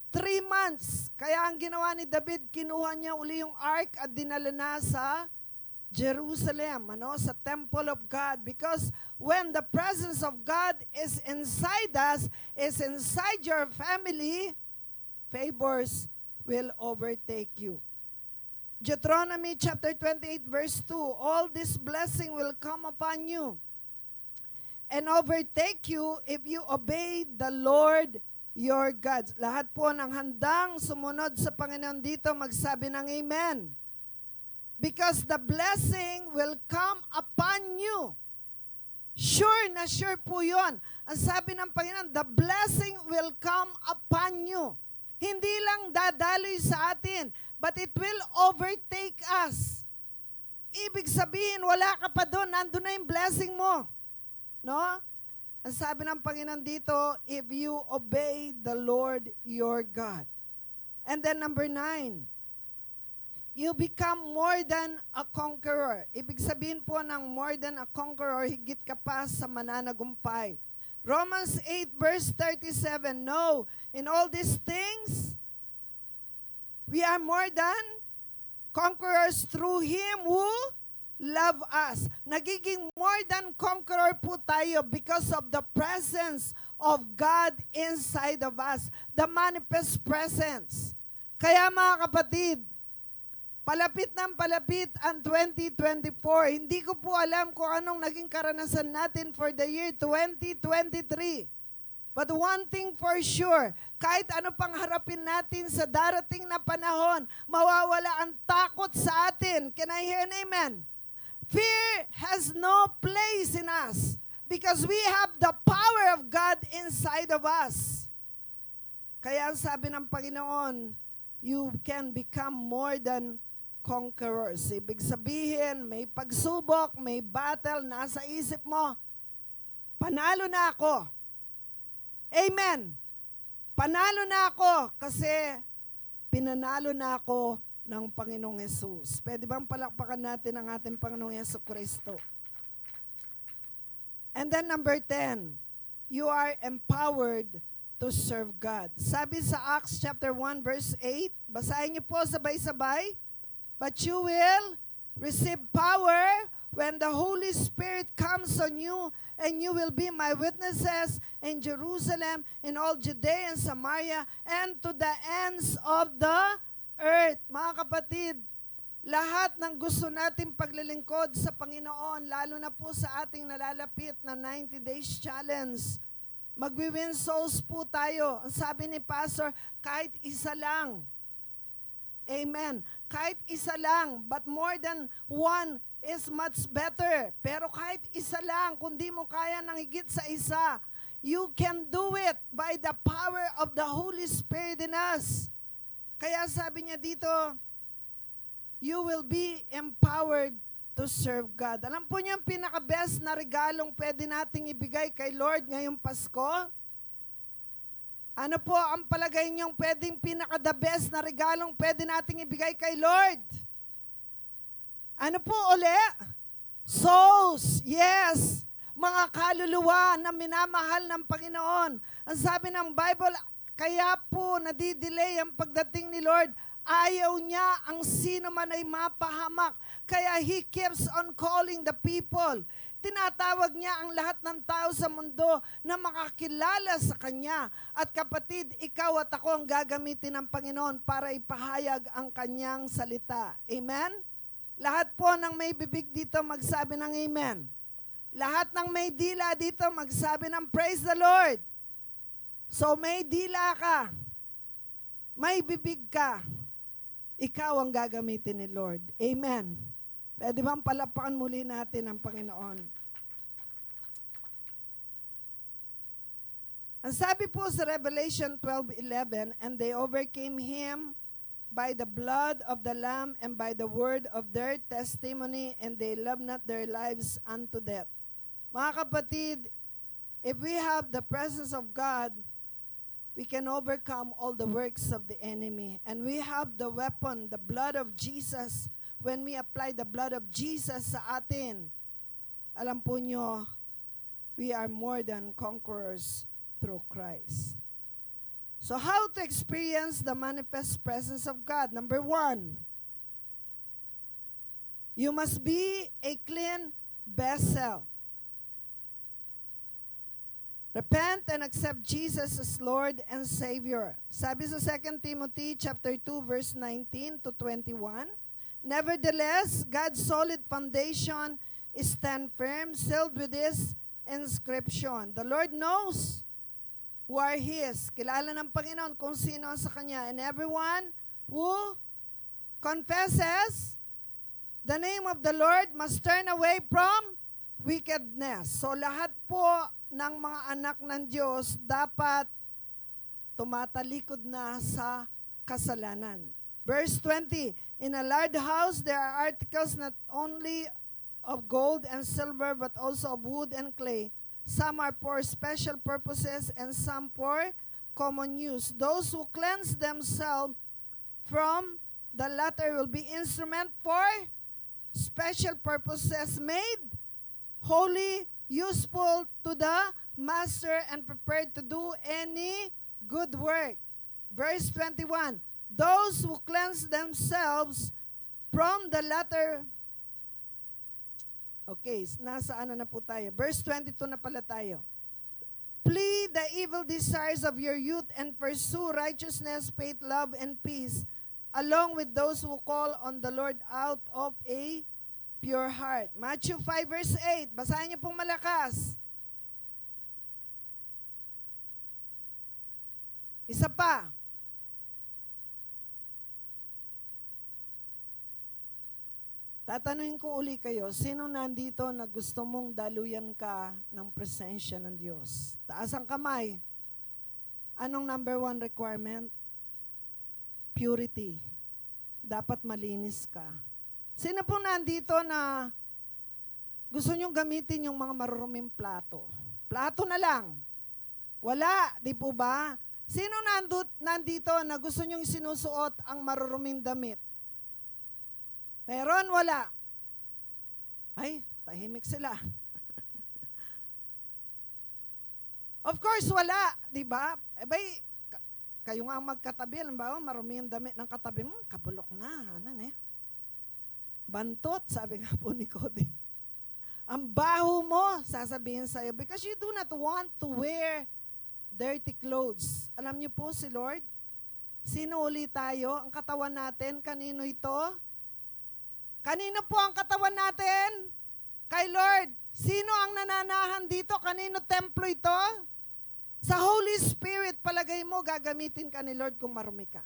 3 months. Kaya ang ginawa ni David, kinuha niya uli yung ark at dinala na sa Jerusalem, sa temple of God. Because when the presence of God is inside us, is inside your family, favors will overtake you. Deuteronomy chapter 28 verse 2, all this blessing will come upon you and overtake you if you obey the Lord your God. Lahat po ng handang sumunod sa Panginoon dito, magsabi ng amen. Because the blessing will come upon you. Sure na sure po yun. Ang sabi ng Panginoon, the blessing will come upon you. Hindi lang dadaloy sa atin, but it will overtake us. Ibig sabihin, wala ka pa doon, nandun na yung blessing mo. No? Ang sabi ng Panginoon dito, if you obey the Lord your God. And then number 9, you become more than a conqueror. Ibig sabihin po ng more than a conqueror, higit ka pa sa mananagumpay. Romans 8 verse 37, no, in all these things, we are more than conquerors through Him who love us. Nagiging more than conqueror po tayo because of the presence of God inside of us. The manifest presence. Kaya mga kapatid, palapit ng palapit ang 2024. Hindi ko po alam kung anong naging karanasan natin for the year 2023. But one thing for sure, kahit ano pang harapin natin sa darating na panahon, mawawala ang takot sa atin. Can I hear an amen? Fear has no place in us because we have the power of God inside of us. Kaya ang sabi ng Panginoon, you can become more than conquerors. Ibig sabihin, may pagsubok, may battle, nasa isip mo, panalo na ako. Amen. Panalo na ako kasi pinanalo na ako ng Panginoong Yesus. Pwede bang palakpakan natin ang ating Panginoong Yesu Kristo? And then number 10, you are empowered to serve God. Sabi sa Acts chapter 1 verse 8, basahin niyo po sabay-sabay. But you will receive power when the Holy Spirit comes on you, and you will be my witnesses in Jerusalem, in all Judea and Samaria, and to the ends of the earth. Mga kapatid, lahat ng gusto nating paglilingkod sa Panginoon, lalo na po sa ating nalalapit na 90 days challenge, magwi-win souls po tayo. Ang sabi ni Pastor, kahit isa lang. Amen. Kahit isa lang, but more than one is much better. Pero kahit isa lang, kung di mo kaya ng higit sa isa, you can do it by the power of the Holy Spirit in us. Kaya sabi niya dito, you will be empowered to serve God. Alam po niyo ang pinaka-best na regalong pwede nating ibigay kay Lord ngayong Pasko? Ano po ang palagay niyong pwedeng pinaka-the best na regalong pwede nating ibigay kay Lord? Ano po uli? Souls, yes. Mga kaluluwa na minamahal ng Panginoon. Ang sabi ng Bible, kaya po nadidelay ang pagdating ni Lord. Ayaw niya ang sino man ay mapahamak. Kaya He keeps on calling the people. Tinatawag niya ang lahat ng tao sa mundo na makakilala sa Kanya. At kapatid, ikaw at ako ang gagamitin ng Panginoon para ipahayag ang Kanyang salita. Amen? Lahat po ng may bibig dito magsabi ng amen. Lahat ng may dila dito magsabi ng praise the Lord. So may dila ka, may bibig ka, ikaw ang gagamitin ni Lord. Amen. Pwede bang palapakan muli natin ang Panginoon? Ang sabi po sa Revelation 12:11, and they overcame him by the blood of the Lamb and by the word of their testimony, and they loved not their lives unto death. Mga kapatid, if we have the presence of God, we can overcome all the works of the enemy. And we have the weapon, the blood of Jesus. When we apply the blood of Jesus sa atin, alam po nyo, we are more than conquerors through Christ. So how to experience the manifest presence of God? Number 1, you must be a clean vessel. Repent and accept Jesus as Lord and Savior. Sabi sa 2 Timothy chapter 2 verse 19 to 21, nevertheless, God's solid foundation is stand firm, sealed with this inscription. The Lord knows who are His. Kilala ng Panginoon kung sino sa Kanya. And everyone who confesses the name of the Lord must turn away from wickedness. So lahat po ng mga anak ng Diyos dapat tumatalikod na sa kasalanan. Verse 20, in a large house there are articles not only of gold and silver but also of wood and clay. Some are for special purposes and some for common use. Those who cleanse themselves from the latter will be instrument for special purposes, made holy, useful to the master, and prepared to do any good work. Verse 21, those who cleanse themselves from the latter. Okay, nasa ano na po tayo? Verse 22 na pala tayo. Flee the evil desires of your youth and pursue righteousness, faith, love, and peace, along with those who call on the Lord out of a pure heart. Matthew 5 verse 8. Basahin niyo pong malakas. Isa pa. Tatanungin ko uli kayo, sino nandito na gusto mong daluyan ka ng presensya ng Diyos? Taas ang kamay. Anong number 1 requirement? Purity. Dapat malinis ka. Sino po nandito na gusto nyong gamitin yung mga maruruming plato? Plato na lang. Wala, di po ba? Sino nandito na gusto nyong sinusuot ang maruruming damit? Meron, wala? Ay, tahimik sila. Of course, wala, di ba? Kayo nga magkatabi, halimbawa, marumi yung damit ng katabi mo, kabulok na, bantot, sabi nga po ni Cody. Ang baho mo, sasabihin sa'yo, because you do not want to wear dirty clothes. Alam niyo po si Lord, sino uli tayo? Ang katawan natin, kanino ito? Kanino po ang katawan natin? Kay Lord. Sino ang nananahan dito? Kanino templo ito? Sa Holy Spirit, palagay mo, gagamitin ka ni Lord kung marumi ka.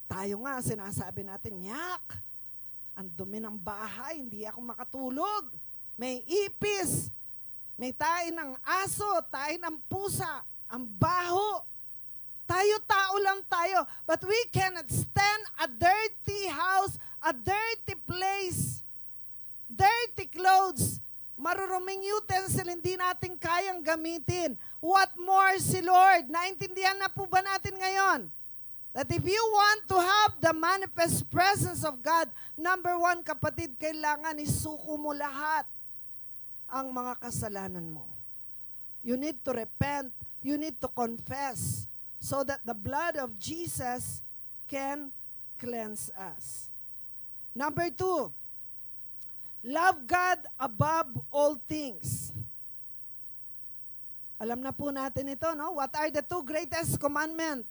Tayo nga, sinasabi natin, yak, ang dumi ng bahay, hindi ako makatulog. May ipis, may tayo ng aso, tayo ng pusa, ang baho. Tayo, tao lang tayo. But we cannot stand a dirty house, a dirty place, dirty clothes, maruruming utensil, hindi natin kayang gamitin. What more si Lord? Naintindihan na po ba natin ngayon? That if you want to have the manifest presence of God, number one, kapatid, kailangan isuko mo lahat ang mga kasalanan mo. You need to repent. You need to confess so that the blood of Jesus can cleanse us. Number two, love God above all things. Alam na po natin ito, no? What are the two greatest commandments?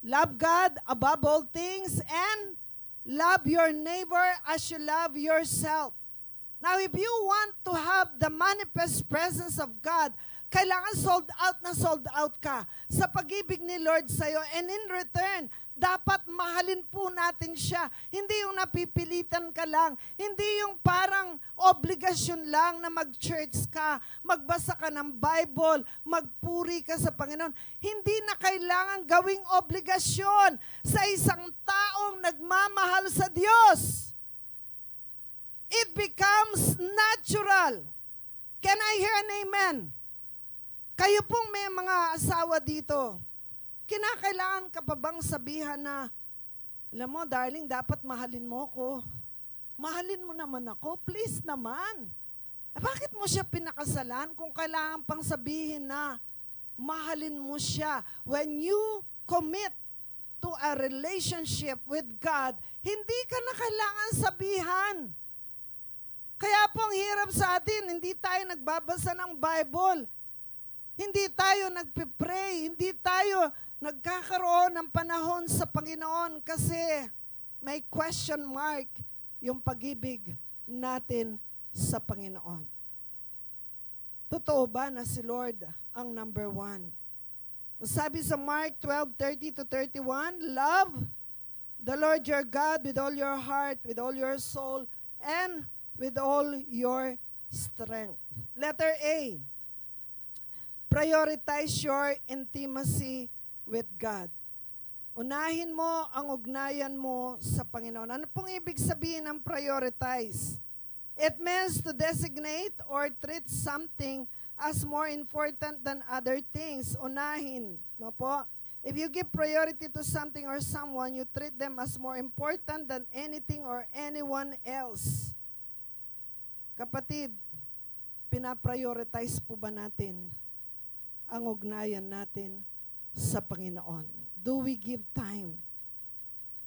Love God above all things and love your neighbor as you love yourself. Now, if you want to have the manifest presence of God, kailangan sold out ka sa pag-ibig ni Lord sa'yo. And in return, dapat mahalin po natin siya. Hindi yung napipilitan ka lang. Hindi yung parang obligasyon lang na mag-church ka, magbasa ka ng Bible, magpuri ka sa Panginoon. Hindi na kailangan gawing obligasyon sa isang taong nagmamahal sa Diyos. It becomes natural. Can I hear an amen? Kayo pong may mga asawa dito, kinakailangan ka pa bang sabihan na, alam mo, darling, dapat mahalin mo ko. Mahalin mo naman ako, please naman. Bakit mo siya pinakasalan kung kailangan pang sabihin na mahalin mo siya? When you commit to a relationship with God, hindi ka na kailangan sabihan. Kaya po ang hirap sa atin, hindi tayo nagbabasa ng Bible. Hindi tayo nagpipray, hindi tayo nagkakaroon ng panahon sa Panginoon kasi may question mark yung pag-ibig natin sa Panginoon. Totoo ba na si Lord ang number one? Sabi sa Mark 12:30-31, love the Lord your God with all your heart, with all your soul, and with all your strength. Letter A, prioritize your intimacy with God. Unahin mo ang ugnayan mo sa Panginoon. Ano pong ibig sabihin ng prioritize? It means to designate or treat something as more important than other things. Unahin. No po? If you give priority to something or someone, you treat them as more important than anything or anyone else. Kapatid, pinaprioritize po ba natin ang ugnayan natin sa Panginoon? Do we give time?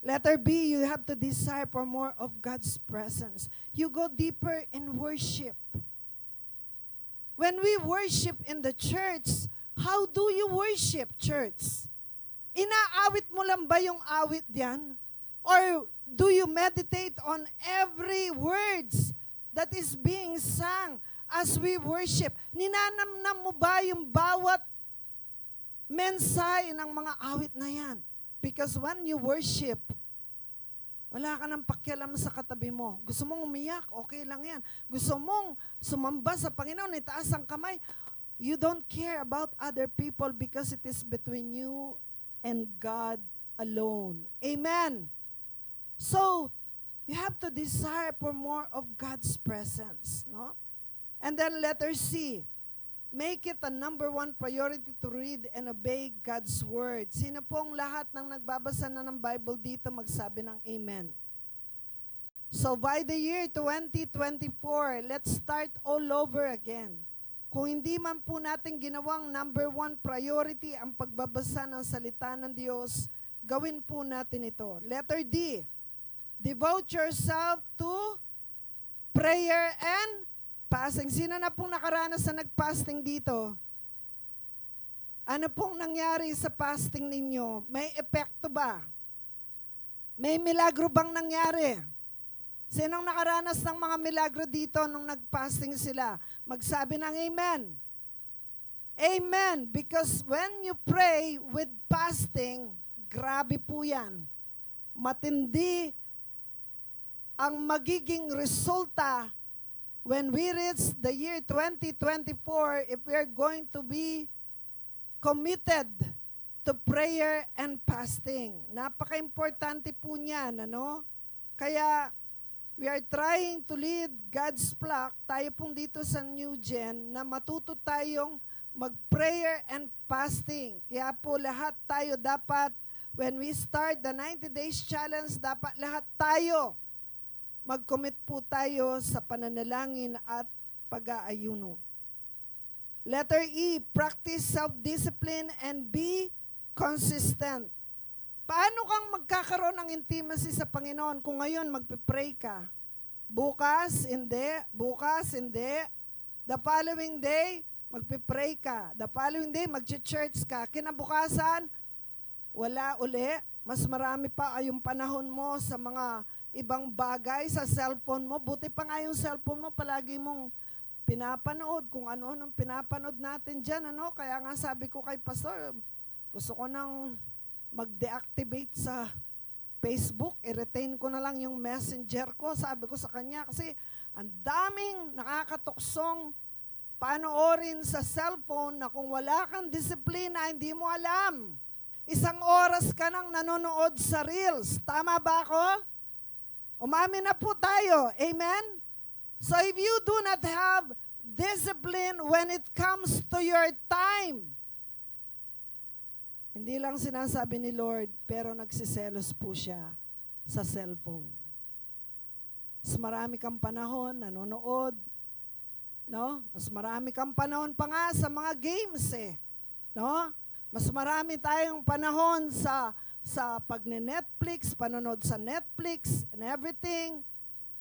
Letter B, you have to desire for more of God's presence. You go deeper in worship. When we worship in the church, how do you worship, church? Inaawit mo lang ba yung awit diyan? Or do you meditate on every words that is being sung as we worship? Ninanamnam mo ba yung bawat mensahe ng mga awit na yan? Because when you worship, wala ka nang pakialam sa katabi mo. Gusto mong umiyak, okay lang yan. Gusto mong sumamba sa Panginoon, itaas ang kamay. You don't care about other people because it is between you and God alone. Amen. So, you have to desire for more of God's presence, no? And then letter C, make it a number one priority to read and obey God's Word. Sino pong lahat ng nagbabasa na ng Bible dito magsabi ng Amen? So by the year 2024, let's start all over again. Kung hindi man po natin ginawang number one priority ang pagbabasa ng salita ng Diyos, gawin po natin ito. Letter D, devote yourself to prayer and fasting. Sino na pong nakaranas na nag-fasting dito? Ano pong nangyari sa fasting ninyo? May epekto ba? May milagro bang nangyari? Sinong nakaranas ng mga milagro dito nung nag-fasting sila? Magsabi ng Amen. Amen. Because when you pray with fasting, grabe po yan. Matindi ang magiging resulta when we reach the year 2024 if we are going to be committed to prayer and fasting. Napaka-importante po niyan, ano? Kaya we are trying to lead God's flock, tayo pong dito sa New Gen, na matuto tayong mag-prayer and fasting. Kaya po lahat tayo dapat, when we start the 90 days challenge, dapat lahat tayo mag-commit po tayo sa pananalangin at pag-aayuno. Letter E, practice self-discipline and be consistent. Paano kang magkakaroon ng intimacy sa Panginoon kung ngayon magpe-pray ka? Bukas, hindi. Bukas, hindi. The following day, magpe-pray ka. The following day, mag-church ka. Kinabukasan, wala uli. Mas marami pa yung panahon mo sa mga ibang bagay, sa cellphone mo. Buti pa nga yung cellphone mo, palagi mong pinapanood kung ano-anong pinapanood natin dyan. Ano? Kaya nga sabi ko kay Pastor, gusto ko nang mag-deactivate sa Facebook, i-retain ko na lang yung messenger ko, sabi ko sa kanya, kasi ang daming nakakatuksong panoorin sa cellphone na kung wala kang disiplina, hindi mo alam. Isang oras ka nang nanonood sa Reels. Tama ba ako? Umamin na po tayo. Amen? So if you do not have discipline when it comes to your time, hindi lang sinasabi ni Lord, pero nagsiselos po siya sa cellphone. Mas marami kang panahon, nanonood, no? Mas marami kang panahon pa nga sa mga games no? Mas marami tayong panahon sa pagne-Netflix, panonood sa Netflix and everything.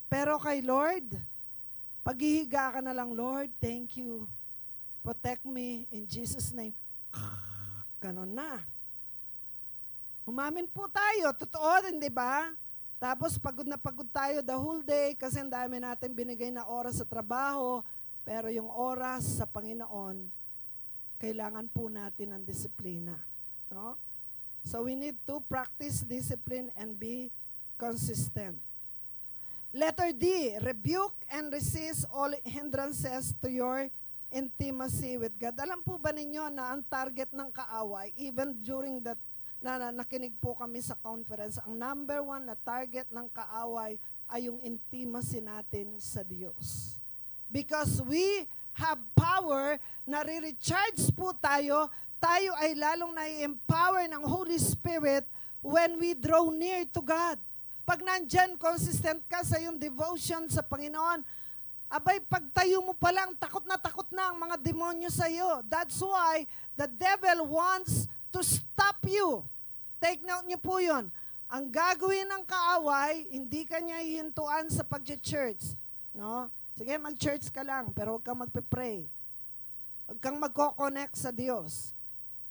Pero kay Lord, paghihiga ka na lang, Lord, thank you. Protect me in Jesus' name. Ganon na. Umamin po tayo. Totoo din, di ba? Tapos pagod na pagod tayo the whole day kasi ang dami natin binigay na oras sa trabaho. Pero yung oras sa Panginoon, kailangan po natin ng disiplina. No? So we need to practice discipline and be consistent. Letter D, rebuke and resist all hindrances to your intimacy with God. Alam po ba ninyo na ang target ng kaaway, even during that, nakinig po kami sa conference, ang number one na target ng kaaway ay yung intimacy natin sa Diyos. Because we have power, nare-recharge po tayo ay lalong na-empower ng Holy Spirit when we draw near to God. Pag nandyan, consistent ka sa yung devotion sa Panginoon, abay, pagtayo mo pa lang, takot na ang mga demonyo sa iyo. That's why the devil wants to stop you. Take note niyo po yun. Ang gagawin ng kaaway, hindi ka niya hihintuan sa pag-church. No? Sige, mag-church ka lang, pero huwag kang magpe-pray. Huwag kang magko-connect sa Diyos.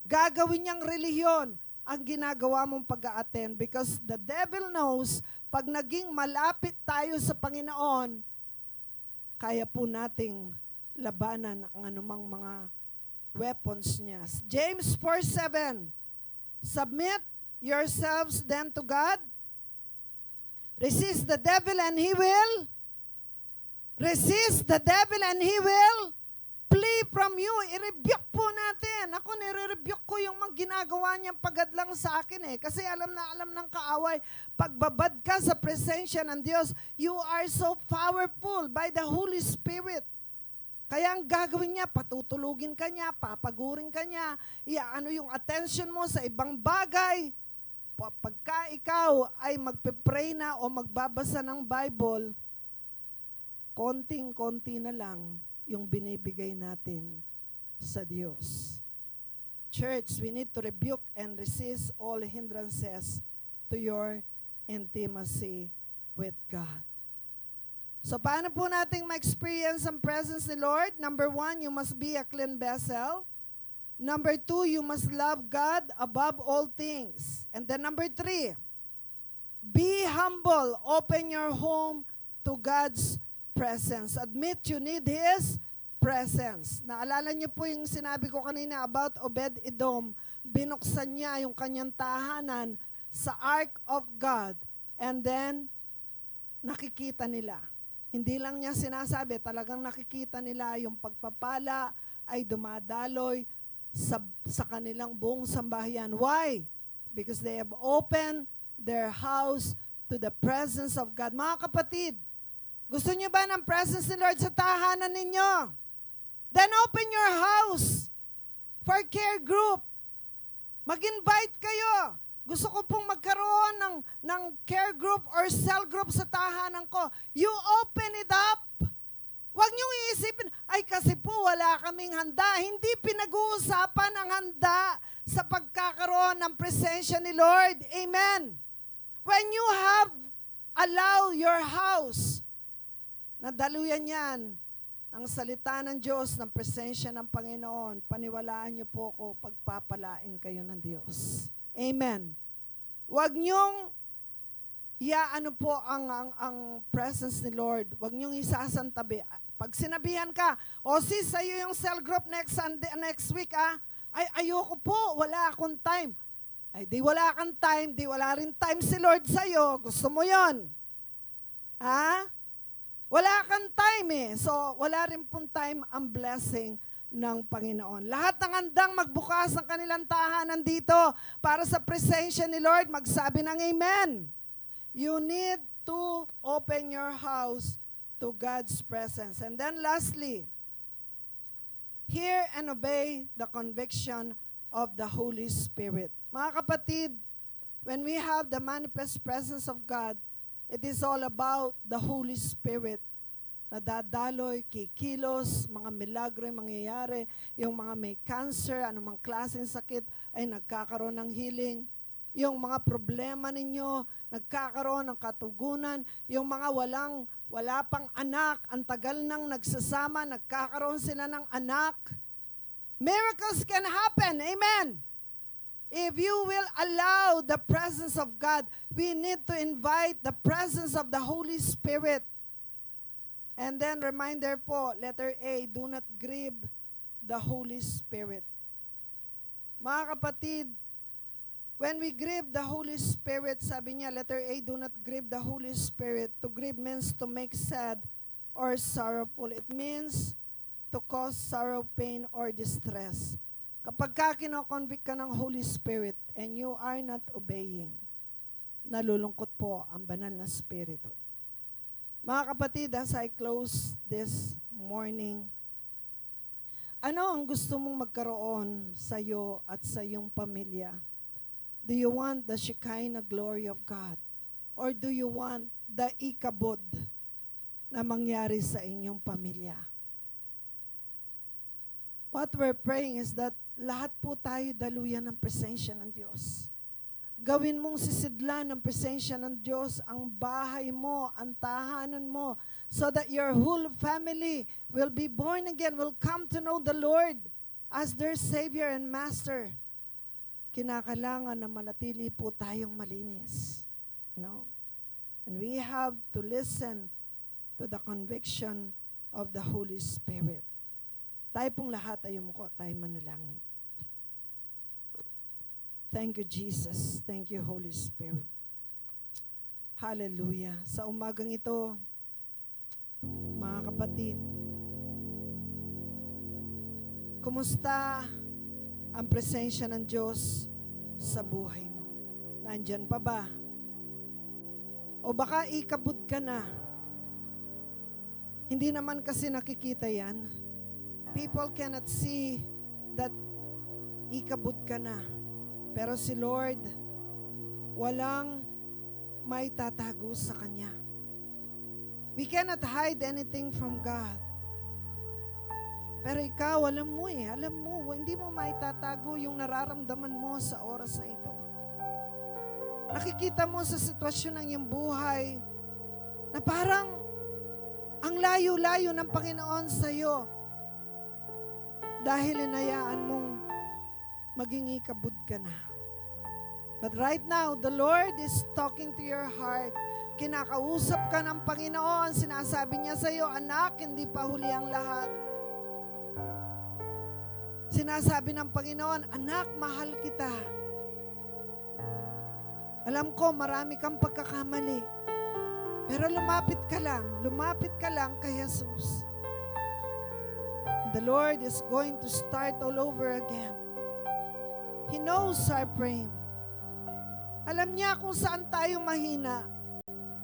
Gagawin niyang relihiyon ang ginagawa mong pag-a-attend because the devil knows, pag naging malapit tayo sa Panginoon, kaya po nating labanan ang anumang mga weapons niya. James 4:7, submit yourselves then to God. Resist the devil and he will. Resist the devil and he will flee from you. I-rebuke po natin. Ako, nire-rebuke ko yung mga ginagawa niyang pagadlang sa akin Kasi alam na alam ng kaaway, pagbabad ka sa presensya ng Diyos, you are so powerful by the Holy Spirit. Kaya ang gagawin niya, patutulugin ka niya, papagurin ka niya, iaano yung attention mo sa ibang bagay. Pagka ikaw ay magpe-pray na o magbabasa ng Bible, konting-konti na lang yung binibigay natin sa Diyos. Church, we need to rebuke and resist all hindrances to your intimacy with God. So, paano po natin ma-experience ang presence ni Lord? Number 1, you must be a clean vessel. Number 2, you must love God above all things. And then number 3, be humble. Open your home to God's presence. Admit you need His presence. Naalala niyo po yung sinabi ko kanina about Obed-Edom. Binuksan niya yung kanyang tahanan sa Ark of God. And then, nakikita nila. Hindi lang niya sinasabi, talagang nakikita nila yung pagpapala ay dumadaloy sa kanilang buong sambahayan. Why? Because they have opened their house to the presence of God. Mga kapatid, gusto niyo ba ng presence ni Lord sa tahanan ninyo? Then open your house for care group. Mag-invite kayo. Gusto ko pong magkaroon ng care group or cell group sa tahanan ko. You open it up. Huwag niyong iisipin, ay kasi po wala kaming handa. Hindi pinag-uusapan ang handa sa pagkakaroon ng presensya ni Lord. Amen. When you have allow your house, nadaluyan yan ng salita ng Diyos, ng presensya ng Panginoon, paniwalaan niyo po ko, pagpapalain kayo ng Diyos. Amen. Huwag niyong iaano po ang presence ni Lord. Huwag niyong isasantabi. Pag sinabihan ka, sis, sa'yo yung cell group next week, ay ayoko po, wala akong time. Ay di wala kang time, di wala rin time si Lord sa'yo. Gusto mo yon? Wala kang time eh. So, wala rin pong time ang blessing ng Panginoon. Lahat ng handang magbukas ng kanilang tahanan dito para sa presensya ni Lord, magsabi ng Amen. You need to open your house to God's presence. And then lastly, hear and obey the conviction of the Holy Spirit. Mga kapatid, when we have the manifest presence of God, it is all about the Holy Spirit na dadaloy, kikilos, mga milagro yung mangyayari, yung mga may cancer, anumang klaseng sakit ay nagkakaroon ng healing. Yung mga problema ninyo, nagkakaroon ng katugunan. Yung mga wala pang anak, ang tagal nang nagsasama, nagkakaroon sila ng anak. Miracles can happen. Amen. If you will allow the presence of God, we need to invite the presence of the Holy Spirit. And then reminder po, letter A, do not grieve the Holy Spirit. Mga kapatid, when we grieve the Holy Spirit, sabi niya, letter A, do not grieve the Holy Spirit. To grieve means to make sad or sorrowful. It means to cause sorrow, pain, or distress. Kapag ka kinoconvict ka ng Holy Spirit and you are not obeying, nalulungkot po ang banal na Spirito. Mga kapatid, as I close this morning, ano ang gusto mong magkaroon sa iyo at sa iyong pamilya? Do you want the Shekinah glory of God? Or do you want the ikabod na mangyari sa inyong pamilya? What we're praying is that lahat po tayo daluyan ng presensya ng Diyos. Gawin mong sisidlan ng presensya ng Diyos ang bahay mo, ang tahanan mo, so that your whole family will be born again, will come to know the Lord as their Savior and Master. Kinakailangan na manatili po tayong malinis. No? And we have to listen to the conviction of the Holy Spirit. Tayo pong lahat ay umuko, tayo manalangin. Thank you, Jesus. Thank you, Holy Spirit. Hallelujah. Sa umagang ito, mga kapatid, kumusta ang presensya ng Diyos sa buhay mo? Nandyan pa ba? O baka ikabod ka na? Hindi naman kasi nakikita yan. people cannot see that ikabod ka na. Pero si Lord, walang may tatago sa Kanya. We cannot hide anything from God. Pero ikaw, alam mo, hindi mo maitatago yung nararamdaman mo sa oras na ito. Nakikita mo sa sitwasyon ng iyong buhay na parang ang layo-layo ng Panginoon sa iyo dahil inayaan mong maging ikabud ka na. But right now, the Lord is talking to your heart. Kinakausap ka ng Panginoon. Sinasabi niya sa iyo, anak, hindi pa huli ang lahat. Sinasabi ng Panginoon, anak, mahal kita. Alam ko, marami kang pagkakamali. Pero lumapit ka lang kay Jesus. The Lord is going to start all over again. He knows our frame. Alam niya kung saan tayo mahina.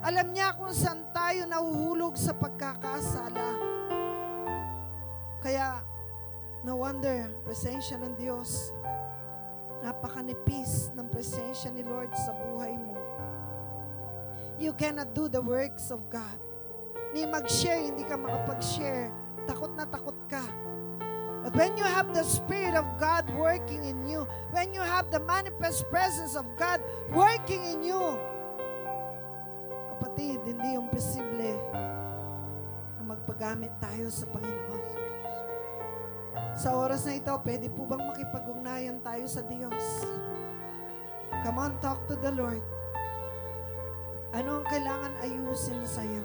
Alam niya kung saan tayo nahuhulog sa pagkakasala. Kaya, no wonder, presensya ng Diyos. Napakanipis ng presensya ni Lord sa buhay mo. You cannot do the works of God. Ni mag-share, hindi ka makapag-share. Takot na takot ka. But when you have the Spirit of God working in you, when you have the manifest presence of God working in you, kapatid, hindi yung posible na magpagamit tayo sa Panginoon. Sa oras na ito, pwede po bang makipag-ugnayan tayo sa Diyos? Come on, talk to the Lord. Ano ang kailangan ayusin sa iyo?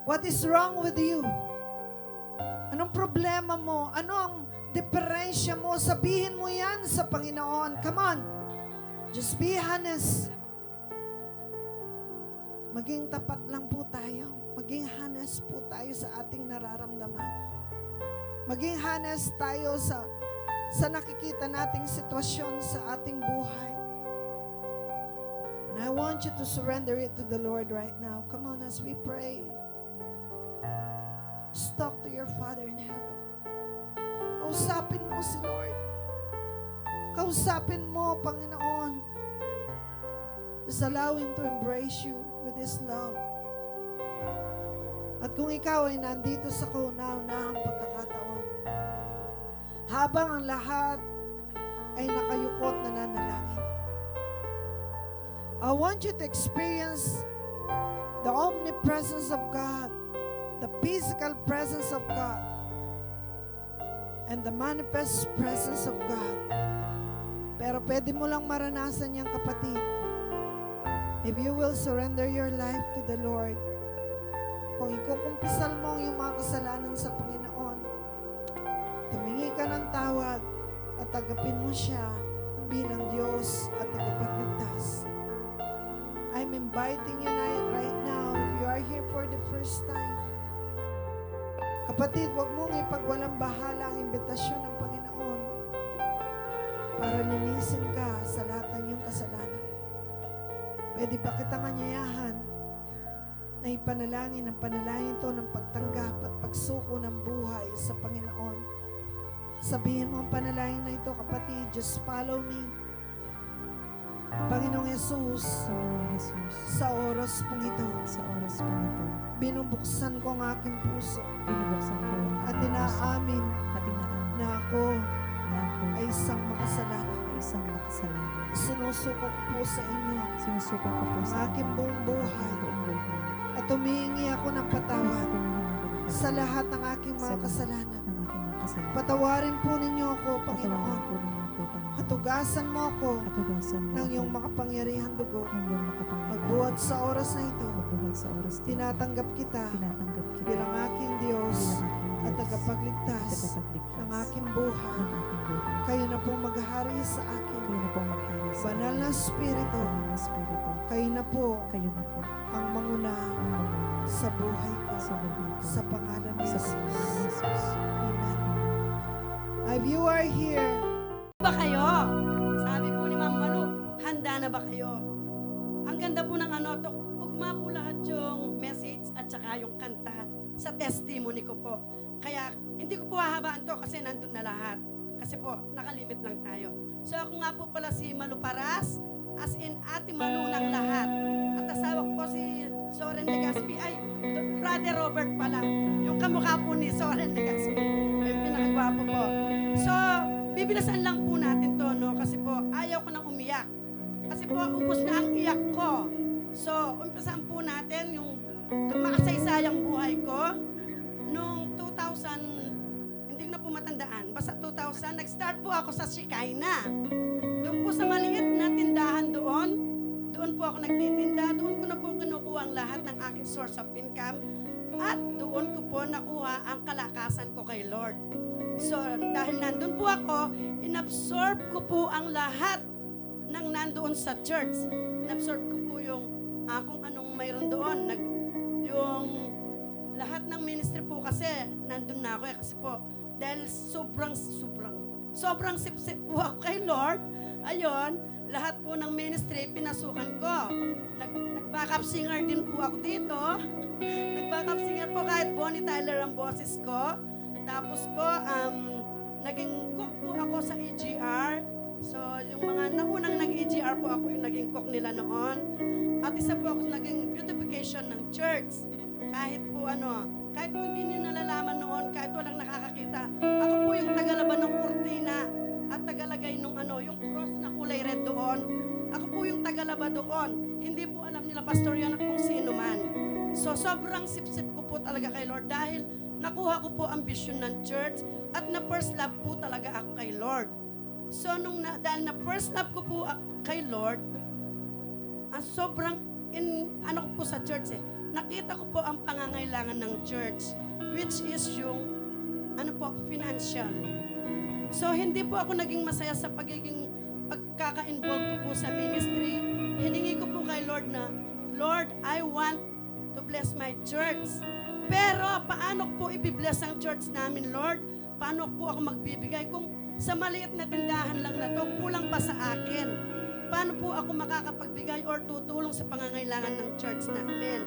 What is wrong with you? Anong problema mo? Ano ang diferensya mo? Sabihin mo yan sa Panginoon. Come on. Just be honest. Maging tapat lang po tayo. Maging honest po tayo sa ating nararamdaman. Maging honest tayo sa nakikita nating sitwasyon sa ating buhay. And I want you to surrender it to the Lord right now. Come on, as we pray. Just talk to your Father in heaven. Kausapin mo si Lord. Kausapin mo, Panginoon. Just allow Him to embrace you with His love. At kung ikaw ay nandito sa kauna-unahang pagkakataon, habang ang lahat ay nakayukot na nanalangin, I want you to experience the omnipresence of God, the physical presence of God, and the manifest presence of God. Pero pwede mo lang maranasan yan, kapatid, if you will surrender your life to the Lord. Kung ikukumpisal mo yung mga kasalanan sa Panginoon, tumingi ka ng tawad at tagapin mo siya bilang Diyos at tagapagligtas. I'm inviting you right now, if you are here for the first time. Kapatid, huwag mong ipagwalang bahala ang imbitasyon ng Panginoon para linisin ka sa lahat ng iyong kasalanan. Pwede ba kitang anyayahan na ipanalangin ang panalangin ito ng pagtanggap at pagsuko ng buhay sa Panginoon? Sabihin mo ang panalangin na ito, kapatid. Just follow me. Panginoong Jesus, sa oras pong ito, binubuksan ko ang aking puso at inaamin na ako ay isang makasalanan. Sinusuko ko po sa inyo ang aking buong buhay at humihingi ako ng patawad sa lahat ng aking mga kasalanan. Patawarin po ninyo ako, Panginoon. Hatugasan mo ako ng iyong makapangyarihang dugo. Magbuhat sa oras na ito, tinatanggap kita bilang aking Diyos at tagapagligtas ng aking buhay. Kayo na pong maghahari sa akin. Banal na Espiritu, kayo na po ang manguna sa buhay ko. Sa pangalan ni Jesus. Amen. If you are here, ba kayo? Sabi po ni Ma'am Malu, handa na ba kayo? Ang ganda po ng ano, ugma po lahat yung message at saka yung kanta sa testimony ko po. Kaya hindi ko po hahabaan to kasi nandun na lahat. Kasi po, nakalimit lang tayo. So ako nga po pala si Malu Paras, as in Ate Malu ng lahat. At asawa ko po si Soren Legaspi. Ay, Brother Robert pala. Yung kamukha po ni Soren Legaspi. Yung pinakagwapo po. So, bibilisan lang po natin to, no? Kasi po, ayaw ko nang umiyak. Kasi po, ubos na ang iyak ko. So, umpisahan po natin yung makasaysayang buhay ko. Noong 2000, hindi ko na po matandaan, basta 2000, nag-start po ako sa Shekinah. Doon po sa maliit na tindahan doon po ako nagtitinda, doon ko na po kinukuha ang lahat ng aking source of income at doon ko po nakuha ang kalakasan ko kay Lord. So, dahil nandun po ako, inabsorb ko po ang lahat ng nandoon sa church. Inabsorb ko po yung kung anong mayroon doon. Yung lahat ng ministry po kasi nandun na ako kasi po dahil sobrang sip-sip po ako kay Lord. Ayun, lahat po ng ministry pinasukan ko. Nag-backup singer din po ako dito. Nag-backup singer po kahit Bonnie Tyler ang boses ko. Tapos po, naging cook po ako sa EGR. So, yung mga naunang nag-EGR po ako yung naging cook nila noon. At isa po ako naging beautification ng church. Kahit po kahit po hindi nyo nalalaman noon, kahit walang nakakakita, ako po yung tagalaban ng kurtina at tagalagay nung yung cross na kulay red doon. Ako po yung tagalaba doon. Hindi po alam nila pastor yan at kung sino man. So, sobrang sip-sip ko po talaga kay Lord dahil nakuha ko po ang vision ng church at na first love po talaga ako kay Lord. So, dahil na first love ko po kay Lord, ang sobrang ko po sa church nakita ko po ang pangangailangan ng church, which is yung, financial. So, hindi po ako naging masaya sa pagkaka-involve ko po sa ministry. Hiningi ko po kay Lord na, Lord, I want to bless my church. Pero, paano po i-bless ang church namin, Lord? Paano po ako magbibigay? Kung sa maliit na tindahan lang na to, kulang pa sa akin. Paano po ako makakapagbigay or tutulong sa pangangailangan ng church namin?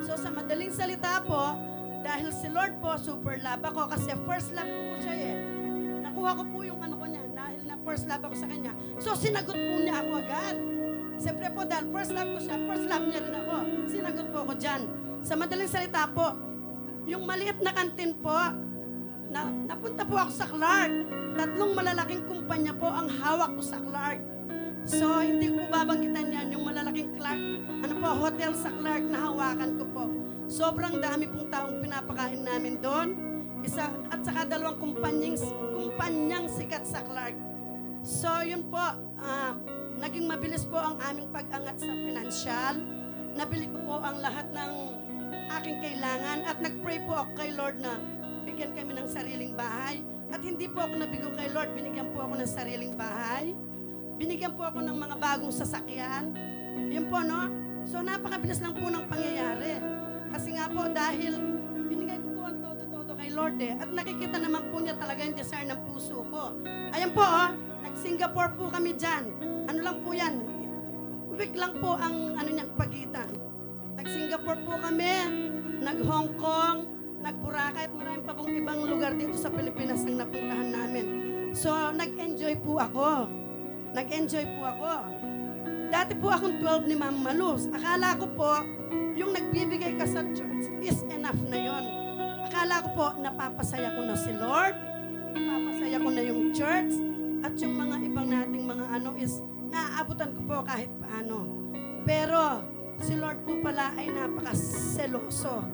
So sa madaling salita po, dahil si Lord po, super love ako kasi first love ko po siya Nakuha ko po yung ko niya, dahil na first love ako sa kanya. So sinagot po niya ako agad. Siyempre po, dahil first love ko siya, first love niya rin ako. Sinagot po ako dyan. Sa madaling salita po, yung maliit na kantin po, napunta po ako sa Clark. 3 malalaking kumpanya po ang hawak ko sa Clark. So, hindi ko babanggitan yan, yung malalaking Clark, hotel sa Clark na hawakan ko po. Sobrang dami pong taong pinapakain namin doon. At saka 2 kumpanyang sikat sa Clark. So, yun po, naging mabilis po ang aming pag-angat sa financial. Nabili ko po ang lahat ng aking kailangan at nag-pray po ako kay Lord na bigyan kami ng sariling bahay. At hindi po ako nabigo kay Lord, binigyan po ako ng sariling bahay. Binigyan po ako ng mga bagong sasakyan. Yun po, no? So, napakabilis lang po ng pangyayari. Kasi nga po, dahil binigay ko po ang todo-todo kay Lord At nakikita naman po niya talaga yung desire ng puso ko. Ayan po, nag-Singapore po kami dyan. Ano lang po yan? Week lang po ang pagitan. Nag-Singapore po kami, nag-Hong Kong, nag-Boracay, at marami pa pong ibang lugar dito sa Pilipinas ang napuntahan namin. So, nag-enjoy po ako. Dati po akong 12 ni Ma'am Malus. Akala ko po, yung nagbibigay ka sa church is enough na yon. Akala ko po, napapasaya ko na si Lord, napapasaya ko na yung church, at yung mga ibang nating mga is naaabutan ko po kahit paano. Pero, si Lord po pala ay napaka-seloso.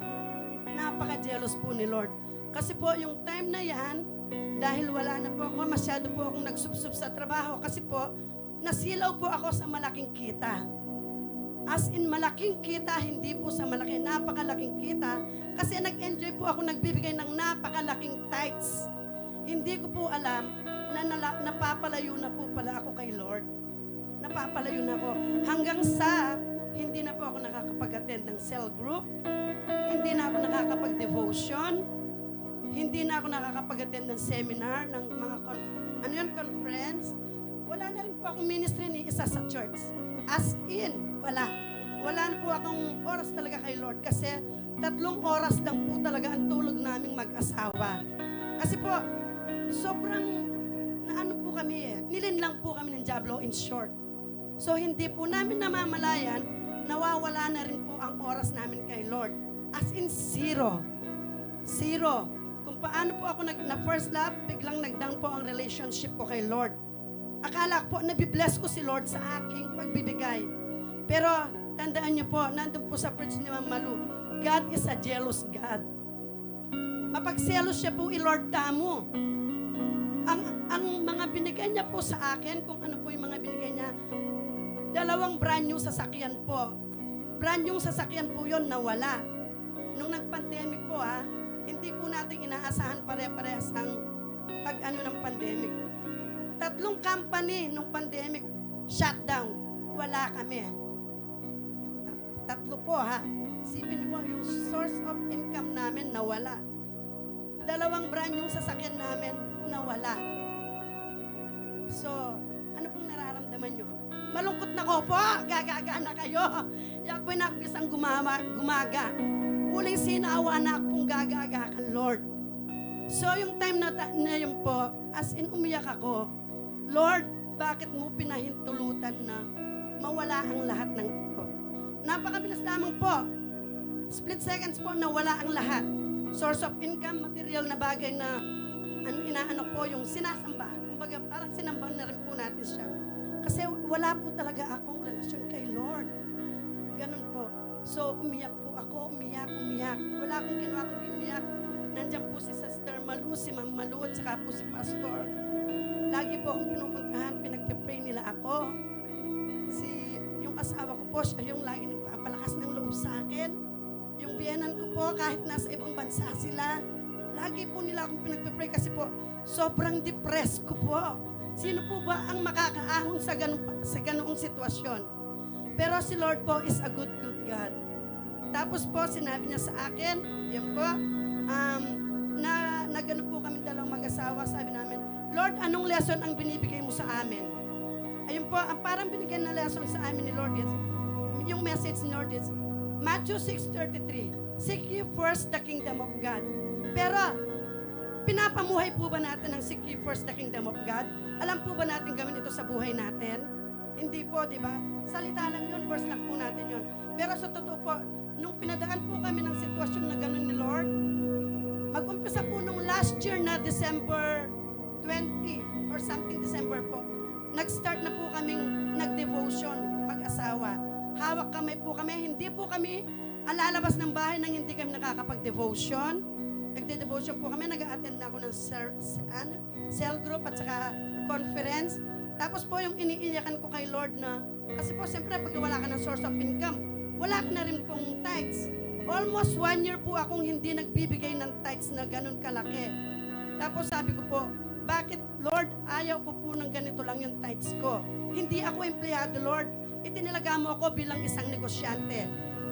Napaka-jealous po ni Lord. Kasi po, yung time na yan, dahil wala na po ako, masyado po akong nagsubsub sa trabaho. Kasi po, nasilaw po ako sa malaking kita. As in, malaking kita, hindi po sa malaki, napakalaking kita. Kasi nag-enjoy po ako, nagbibigay ng napakalaking tithes. Hindi ko po alam na napapalayo na po pala ako kay Lord. Napapalayo na ako. Hanggang sa, hindi na po ako nakakapag-attend ng cell group. Hindi na ako nakakapag-devotion. Hindi na ako nakakapag-attend ng seminar, ng mga conference. Wala na rin po akong ministry ni isa sa church. As in, wala. Wala na po akong oras talaga kay Lord kasi 3 oras lang po talaga ang tulog naming mag-asawa. Kasi po, sobrang naano po kami nilinlang po kami ng Diablo in short. So hindi po namin namamalayan, nawawala na rin po ang oras namin kay Lord. As in zero. Zero. Kung paano po ako na first love, biglang nagdown po ang relationship ko kay Lord. Akala ko po, nabibless ko si Lord sa aking pagbibigay. Pero, tandaan niyo po, nandun po sa preach ni Ma'am Malu, God is a jealous God. Mapagselos siya po, i-Lord tamo. Ang mga binigay niya po sa akin, kung ano po yung mga binigay niya, 2 brand new sasakyan po. Brand new sasakyan po yon nawala. Nung nag-pandemic po hindi po natin inaasahan pare-parehas ang pag-ano ng pandemic. 3 company nung pandemic, shutdown. Wala kami. 3 po Isipin niyo po, yung source of income namin nawala. 2 brand yung sasakyan namin nawala. So, ano pong nararamdaman nyo? Malungkot na ko po, gagaga na kayo. Yak po nakpisang gumaga. Uling sinawa na akong gagaga kan Lord. So, yung time na yun po, as in umiyak ako, Lord, bakit mo pinahintulutan na mawala ang lahat ng ito? Napakabilis lamang po. Split seconds po, nawala ang lahat. Source of income, material na bagay na inaano po yung sinasamba. Kumbaga, parang sinamba na rin po natin siya. Kasi wala po talaga akong relasyon kay Lord. Ganun po. So, umiyak po ako, umiyak. Wala akong ginawa kundi umiyak. Nandiyan po si Sister Malu, si Ma'am Malu, at saka po si Pastor. Lagi po akong pinupuntahan, pinagpipray nila ako. Yung asawa ko po, siya yung lagi nagpapalakas ng loob sa akin. Yung biyenan ko po, kahit nasa ibang bansa sila, lagi po nila akong pinagpipray kasi po, sobrang depressed ko po. Sino po ba ang makakaahon sa ganoong sitwasyon? Pero si Lord po is a good God. Tapos po, sinabi niya sa akin, yan po, na gano'n po kami 2 mag-asawa, sabi namin, Lord, anong lesson ang binibigay mo sa amin? Ayun po, ang parang binigyan na lesson sa amin ni Lord is, yung message ni Lord is, Matthew 6:33, seek ye first the kingdom of God. Pero, pinapamuhay po ba natin ang seek ye first the kingdom of God? Alam po ba natin gawin ito sa buhay natin? Hindi po, di ba? Salita lang yun, verse lang po natin yun. Pero sa totoo po, nung pinadaan po kami ng sitwasyon na gano'n ni Lord, mag-umpisa po nung last year na December 20 or something December po, nag-start na po kaming nag-devotion, mag-asawa. Hawak kamay po kami, hindi po kami alalabas ng bahay nang hindi kami nakakapag-devotion. Nagde-devotion po kami, nag-a-attend na ako ng cell group at saka conference. Tapos po yung iniiyakan ko kay Lord na, kasi po siyempre pag wala ka ng source of income, wala ka na rin pong tithes. Almost 1 year po akong hindi nagbibigay ng tithes na ganun kalaki. Tapos sabi ko po, bakit Lord, ayaw ko po ng ganito lang yung tithes ko? Hindi ako empleyado, Lord. Itinilaga mo ako bilang isang negosyante.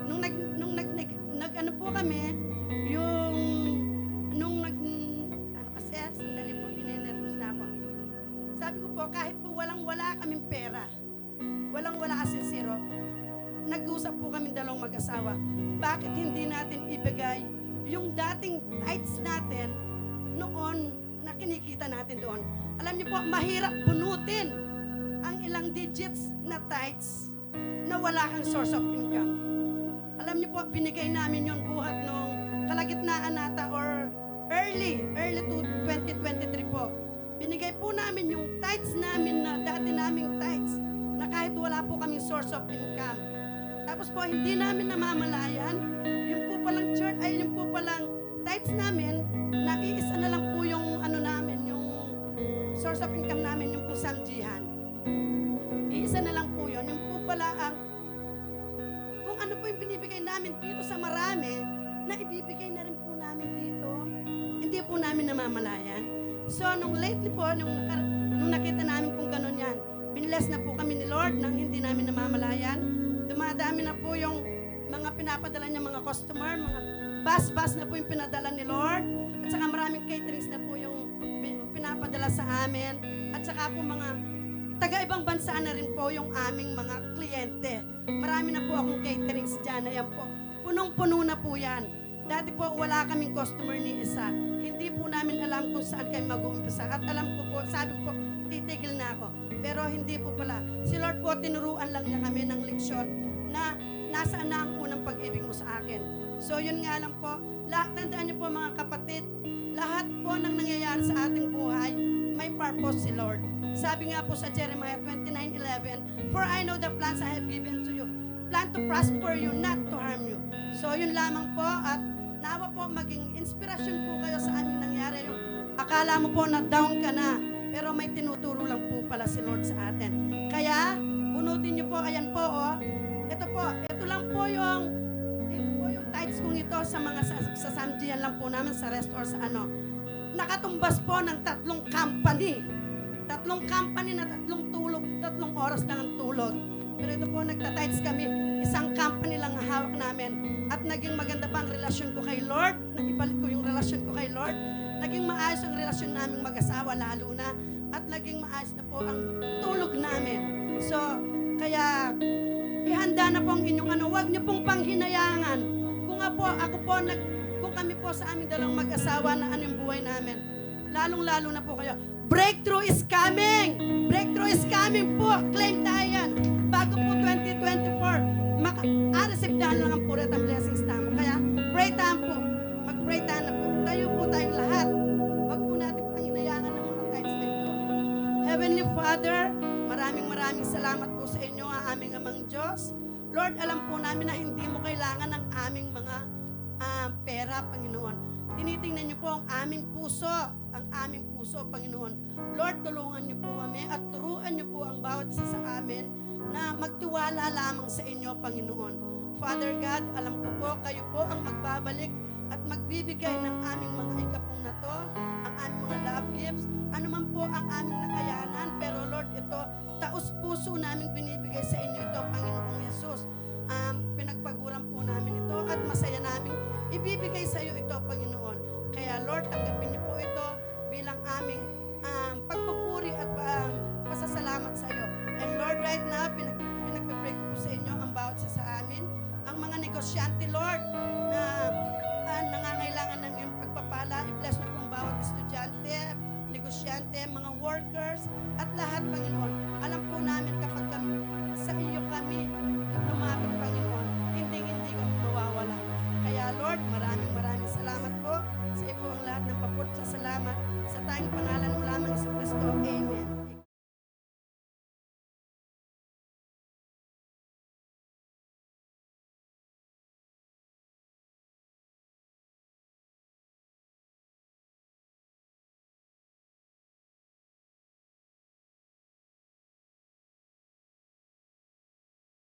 Nung ano po kami, sandali po, ninenervous na ako. Sabi ko po, kahit po walang-wala kaming pera, walang-wala kasi zero, nag-usap po kami 2 mag-asawa, bakit hindi natin ibigay yung dating tithes natin noon na kinikita natin doon. Alam niyo po, mahirap bunutin ang ilang digits na tithes na wala kang source of income. Alam niyo po, binigay namin yon buhat nung kalagitnaan nata or early to 2023 po. Binigay po namin yung tithes namin na dati naming tithes na kahit wala po kaming source of income. Tapos po, hindi namin namamalayan, yung po palang church, ay yung po palang tithes namin, na iisa na lang po yung ano namin, yung source of income namin, yung po samjihan. Iisa na lang po yun. Yung po pala ang, kung ano po yung binibigay namin dito sa marami, na ibibigay na rin po namin dito. Hindi po namin namamalayan. So, nung lately po, nung nakita namin pong gano'n yan, biniless na po kami ni Lord nang hindi namin namamalayan. Dumadami na po yung mga pinapadala niya mga customer, mga bus na po yung pinadala ni Lord. At saka maraming caterings na po yung pinapadala sa amin. At saka po mga taga-ibang bansa na rin po yung aming mga kliyente. Marami na po akong caterings dyan. Ayan po. Punong-puno na po yan. Dati po, wala kaming customer ni isa. Hindi po namin alam kung saan kayo mag-uumpisa. At alam ko po, sabi ko po, titigil na ako. Pero hindi po pala. Si Lord po, tinuruan lang niya kami ng leksyon na nasaan na ang unang pag-ibig mo sa akin. So yun nga lang po, tandaan niyo po mga kapatid, lahat po ng nangyayari sa ating buhay, may purpose si Lord. Sabi nga po sa Jeremiah 29:11, "For I know the plans I have given to you, plan to prosper you, not to harm you." So yun lamang po, at nawa po maging inspirasyon po kayo sa aming nangyari. Yung akala mo po na down ka na, pero may tinuturo lang po pala si Lord sa atin. Kaya, bunutin niyo po, ayan po, oh. Ito lang po yung tithes kong ito sa mga sa Samjian lang po namin, sa restore sa ano. Nakatumbas po ng 3 company. 3 company na 3 oras lang ang tulog. Pero ito po, nagtatides kami. Isang company lang ang hawak namin. At naging maganda pa ang relasyon ko kay Lord. Naibalik ko yung relasyon ko kay Lord. Naging maayos ang relasyon naming mag-asawa lalo na. At naging maayos na po ang tulog namin. So, kaya ihanda na po ang inyong ano. Huwag niyo pong panghinayangan. Kung nga po, kung kami po sa aming dalawang mag-asawa na ano yung buhay namin, lalong-lalo na po kayo. Breakthrough is coming! Breakthrough is coming po! Claim tayo yan! Bago po 2024, receive-dahan lang ang puret ang blessings tamo. Kaya, pray tayo po. Mag-pray tayo na po. Tayo po tayong lahat. Huwag po natin panginayangan ng mga tithes na ito. Heavenly Father, maraming salamat po sa inyo, ang aming amang Diyos. Lord, alam po namin na hindi mo kailangan ng aming mga pera, Panginoon. Tinitingnan niyo po ang aming puso, Panginoon. Lord, tulungan niyo po kami at turuan niyo po ang bawat isa sa amin na magtiwala lamang sa inyo, Panginoon. Father God, alam ko po, kayo po ang magbabalik at magbibigay ng aming mga ikapong na to, ang aming mga love gifts, ano man po ang aming nakayanan. Pero Lord, ito, taos puso namin binibigay sa inyo ito, Panginoong Yesus. Pinagpaguran po namin ito at masaya namin ibibigay sa iyo ito, Panginoon. Kaya Lord, tanggapin niyo po ito bilang aming pagpupuri at pasasalamat sa iyo. And Lord, right now, pinagpipray ko po sa inyo ang bawat isa sa amin, ang mga negosyante, Lord, na nangangailangan ng iyong pagpapala. I-bless niyo po ang bawat estudyante, negosyante, mga workers, at lahat, Panginoon. Alam po namin kapag sa iyo kami lumapit, Panginoon, hindi kami mawawala. Kaya Lord, maraming salamat po sa iyo po ang lahat ng papuri sa salamat sa tayong pangalan mo lamang sa Kristo. Amen.